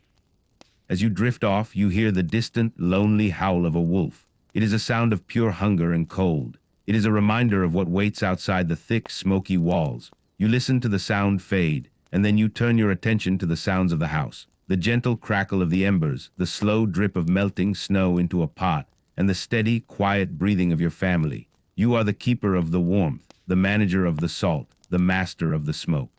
As you drift off, you hear the distant, lonely howl of a wolf. It is a sound of pure hunger and cold. It is a reminder of what waits outside the thick, smoky walls. You listen to the sound fade, and then you turn your attention to the sounds of the house. The gentle crackle of the embers, the slow drip of melting snow into a pot, and the steady, quiet breathing of your family. You are the keeper of the warmth, the manager of the salt, the master of the smoke.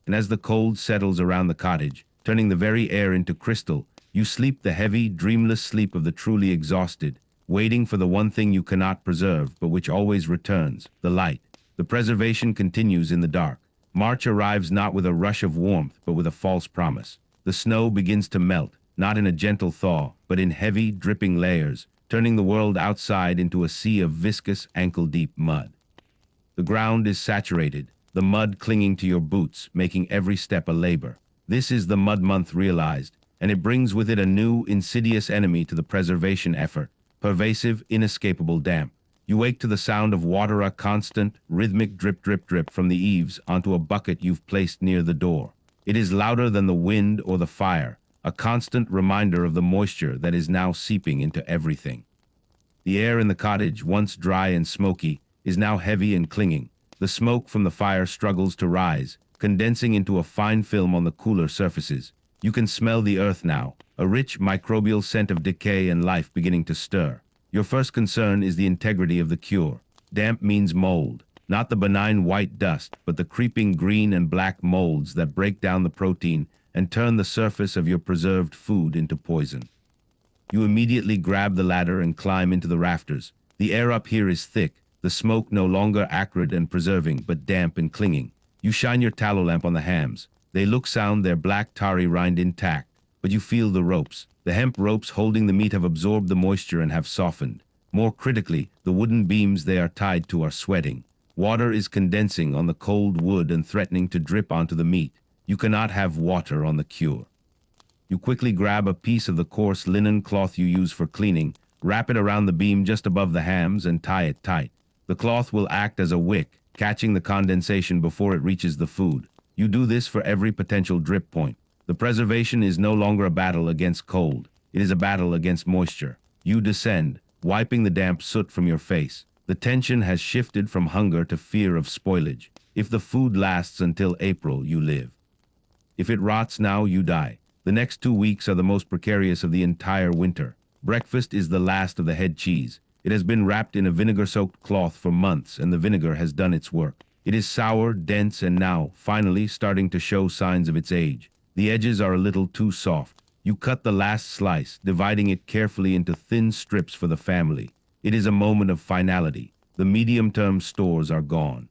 And as the cold settles around the cottage, turning the very air into crystal, you sleep the heavy, dreamless sleep of the truly exhausted, waiting for the one thing you cannot preserve, but which always returns, the light. The preservation continues in the dark. March arrives not with a rush of warmth, but with a false promise. The snow begins to melt, not in a gentle thaw, but in heavy, dripping layers, turning the world outside into a sea of viscous, ankle-deep mud. The ground is saturated, the mud clinging to your boots, making every step a labor. This is the mud month realized, and it brings with it a new, insidious enemy to the preservation effort, pervasive, inescapable damp. You wake to the sound of water, a constant, rhythmic drip, drip, drip from the eaves onto a bucket you've placed near the door. It is louder than the wind or the fire, a constant reminder of the moisture that is now seeping into everything. The air in the cottage, once dry and smoky, is now heavy and clinging. The smoke from the fire struggles to rise, condensing into a fine film on the cooler surfaces. You can smell the earth now, a rich microbial scent of decay and life beginning to stir. Your first concern is the integrity of the cure. Damp means mold, not the benign white dust, but the creeping green and black molds that break down the protein and turn the surface of your preserved food into poison. You immediately grab the ladder and climb into the rafters. The air up here is thick, the smoke no longer acrid and preserving, but damp and clinging. You shine your tallow lamp on the hams. They look sound, their black tarry rind intact, but you feel the ropes. The hemp ropes holding the meat have absorbed the moisture and have softened. More critically, the wooden beams they are tied to are sweating. Water is condensing on the cold wood and threatening to drip onto the meat. You cannot have water on the cure. You quickly grab a piece of the coarse linen cloth you use for cleaning, wrap it around the beam just above the hams, and tie it tight. The cloth will act as a wick, catching the condensation before it reaches the food. You do this for every potential drip point. The preservation is no longer a battle against cold. It is a battle against moisture. You descend, wiping the damp soot from your face. The tension has shifted from hunger to fear of spoilage. If the food lasts until April, you live. If it rots now, you die. The next 2 weeks are the most precarious of the entire winter. Breakfast is the last of the head cheese. It has been wrapped in a vinegar-soaked cloth for months, and the vinegar has done its work. It is sour, dense, and now, finally, starting to show signs of its age. The edges are a little too soft. You cut the last slice, dividing it carefully into thin strips for the family. It is a moment of finality. The medium-term stores are gone.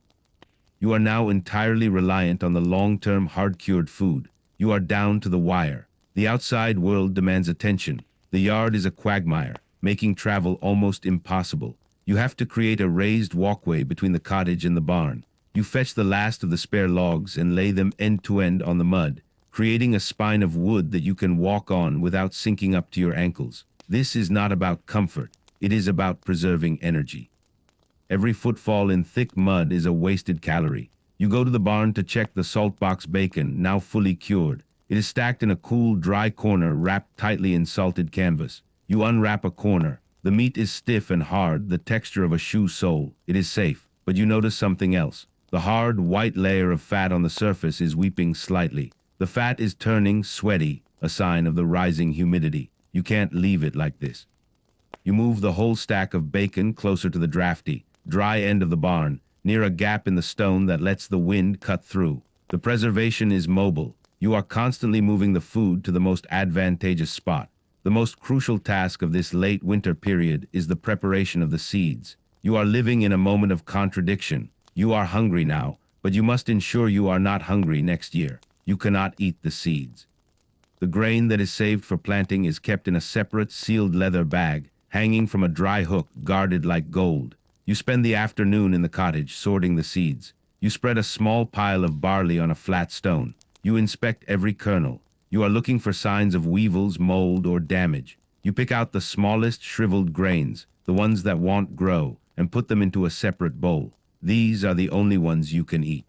You are now entirely reliant on the long-term hard-cured food. You are down to the wire. The outside world demands attention. The yard is a quagmire, making travel almost impossible. You have to create a raised walkway between the cottage and the barn. You fetch the last of the spare logs and lay them end to end on the mud, creating a spine of wood that you can walk on without sinking up to your ankles. This is not about comfort. It is about preserving energy. Every footfall in thick mud is a wasted calorie. You go to the barn to check the salt box bacon, now fully cured. It is stacked in a cool, dry corner wrapped tightly in salted canvas. You unwrap a corner. The meat is stiff and hard, the texture of a shoe sole. It is safe, but you notice something else. The hard, white layer of fat on the surface is weeping slightly. The fat is turning sweaty, a sign of the rising humidity. You can't leave it like this. You move the whole stack of bacon closer to the drafty, dry end of the barn, near a gap in the stone that lets the wind cut through. The preservation is mobile. You are constantly moving the food to the most advantageous spot. The most crucial task of this late winter period is the preparation of the seeds. You are living in a moment of contradiction. You are hungry now, but you must ensure you are not hungry next year. You cannot eat the seeds. The grain that is saved for planting is kept in a separate sealed leather bag, hanging from a dry hook guarded like gold. You spend the afternoon in the cottage sorting the seeds. You spread a small pile of barley on a flat stone. You inspect every kernel. You are looking for signs of weevils, mold, or damage. You pick out the smallest shriveled grains, the ones that won't grow, and put them into a separate bowl. These are the only ones you can eat.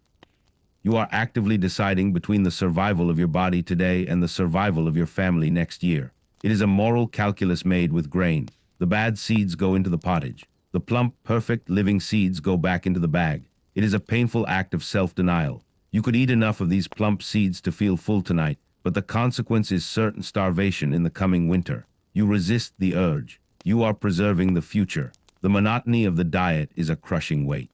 You are actively deciding between the survival of your body today and the survival of your family next year. It is a moral calculus made with grain. The bad seeds go into the pottage. The plump, perfect, living seeds go back into the bag. It is a painful act of self-denial. You could eat enough of these plump seeds to feel full tonight, but the consequence is certain starvation in the coming winter. You resist the urge. You are preserving the future. The monotony of the diet is a crushing weight.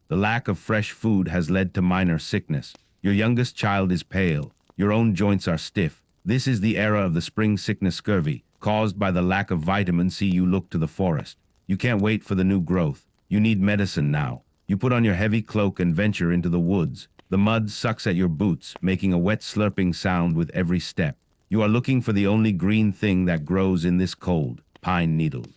The lack of fresh food has led to minor sickness. Your youngest child is pale. Your own joints are stiff. This is the era of the spring sickness scurvy. Caused by the lack of vitamin C, you look to the forest. You can't wait for the new growth. You need medicine now. You put on your heavy cloak and venture into the woods. The mud sucks at your boots, making a wet slurping sound with every step. You are looking for the only green thing that grows in this cold, pine needles.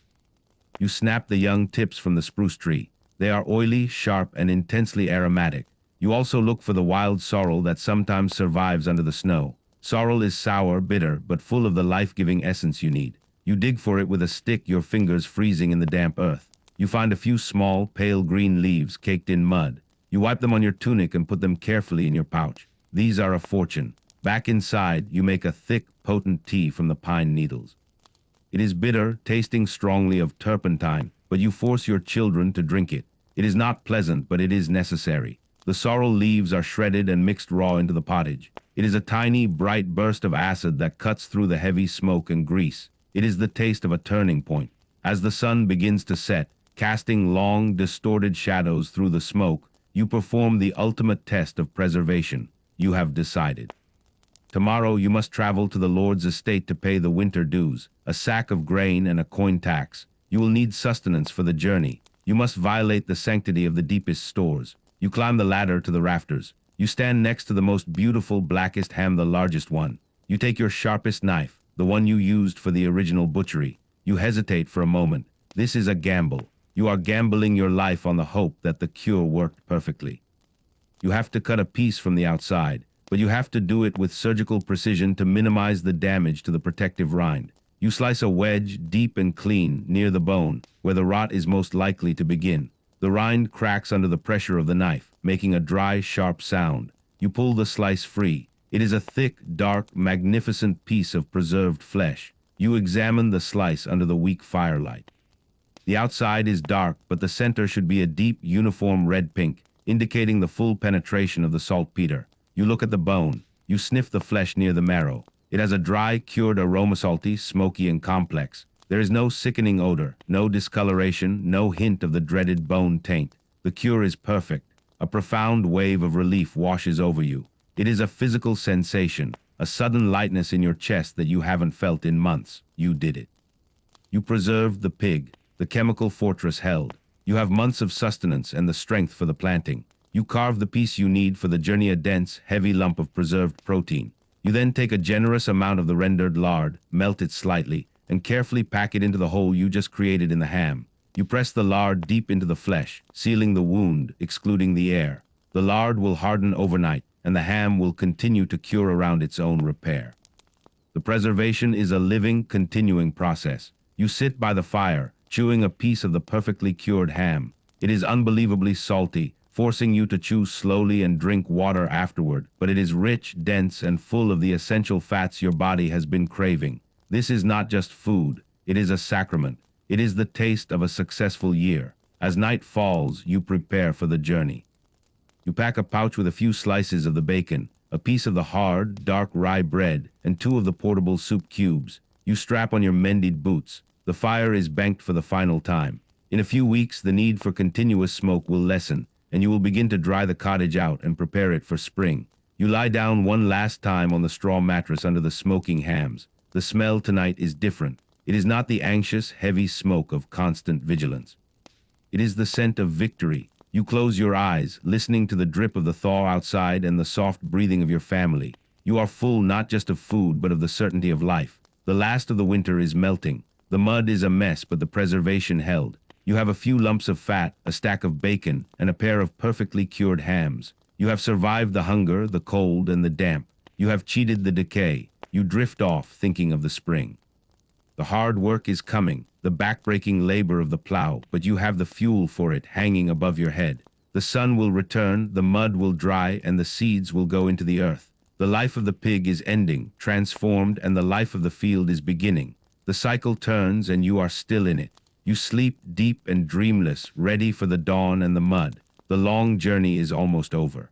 You snap the young tips from the spruce tree. They are oily, sharp, and intensely aromatic. You also look for the wild sorrel that sometimes survives under the snow. Sorrel is sour, bitter, but full of the life-giving essence you need. You dig for it with a stick, your fingers freezing in the damp earth. You find a few small, pale green leaves caked in mud. You wipe them on your tunic and put them carefully in your pouch. These are a fortune. Back inside, you make a thick, potent tea from the pine needles. It is bitter, tasting strongly of turpentine, but you force your children to drink it. It is not pleasant, but it is necessary. The sorrel leaves are shredded and mixed raw into the pottage. It is a tiny, bright burst of acid that cuts through the heavy smoke and grease. It is the taste of a turning point. As the sun begins to set, casting long, distorted shadows through the smoke, you perform the ultimate test of preservation. You have decided. Tomorrow you must travel to the Lord's estate to pay the winter dues, a sack of grain and a coin tax. You will need sustenance for the journey. You must violate the sanctity of the deepest stores. You climb the ladder to the rafters. You stand next to the most beautiful, blackest ham, the largest one. You take your sharpest knife, the one you used for the original butchery. You hesitate for a moment. This is a gamble. You are gambling your life on the hope that the cure worked perfectly. You have to cut a piece from the outside, but you have to do it with surgical precision to minimize the damage to the protective rind. You slice a wedge deep and clean near the bone, where the rot is most likely to begin. The rind cracks under the pressure of the knife, making a dry, sharp sound. You pull the slice free. It is a thick, dark, magnificent piece of preserved flesh. You examine the slice under the weak firelight. The outside is dark, but the center should be a deep, uniform red-pink, indicating the full penetration of the saltpeter. You look at the bone. You sniff the flesh near the marrow. It has a dry, cured aroma, salty, smoky, and complex. There is no sickening odor, no discoloration, no hint of the dreaded bone taint. The cure is perfect. A profound wave of relief washes over you. It is a physical sensation, a sudden lightness in your chest that you haven't felt in months. You did it. You preserved the pig. The chemical fortress held. You have months of sustenance and the strength for the planting. You carve the piece you need for the journey, a dense, heavy lump of preserved protein. You then take a generous amount of the rendered lard, melt it slightly, and carefully pack it into the hole you just created in the ham. You press the lard deep into the flesh, sealing the wound, excluding the air. The lard will harden overnight, and the ham will continue to cure around its own repair. The preservation is a living, continuing process. You sit by the fire, chewing a piece of the perfectly cured ham. It is unbelievably salty, forcing you to chew slowly and drink water afterward, but it is rich, dense, and full of the essential fats your body has been craving. This is not just food, it is a sacrament. It is the taste of a successful year. As night falls, you prepare for the journey. You pack a pouch with a few slices of the bacon, a piece of the hard, dark rye bread, and 2 of the portable soup cubes. You strap on your mended boots. The fire is banked for the final time. In a few weeks, the need for continuous smoke will lessen, and you will begin to dry the cottage out and prepare it for spring. You lie down one last time on the straw mattress under the smoking hams. The smell tonight is different. It is not the anxious, heavy smoke of constant vigilance. It is the scent of victory. You close your eyes, listening to the drip of the thaw outside and the soft breathing of your family. You are full not just of food, but of the certainty of life. The last of the winter is melting. The mud is a mess, but the preservation held. You have a few lumps of fat, a stack of bacon, and a pair of perfectly cured hams. You have survived the hunger, the cold, and the damp. You have cheated the decay. You drift off, thinking of the spring. The hard work is coming, the backbreaking labor of the plow, but you have the fuel for it hanging above your head. The sun will return, the mud will dry, and the seeds will go into the earth. The life of the pig is ending, transformed, and the life of the field is beginning. The cycle turns, and you are still in it. You sleep deep and dreamless, ready for the dawn and the mud. The long journey is almost over.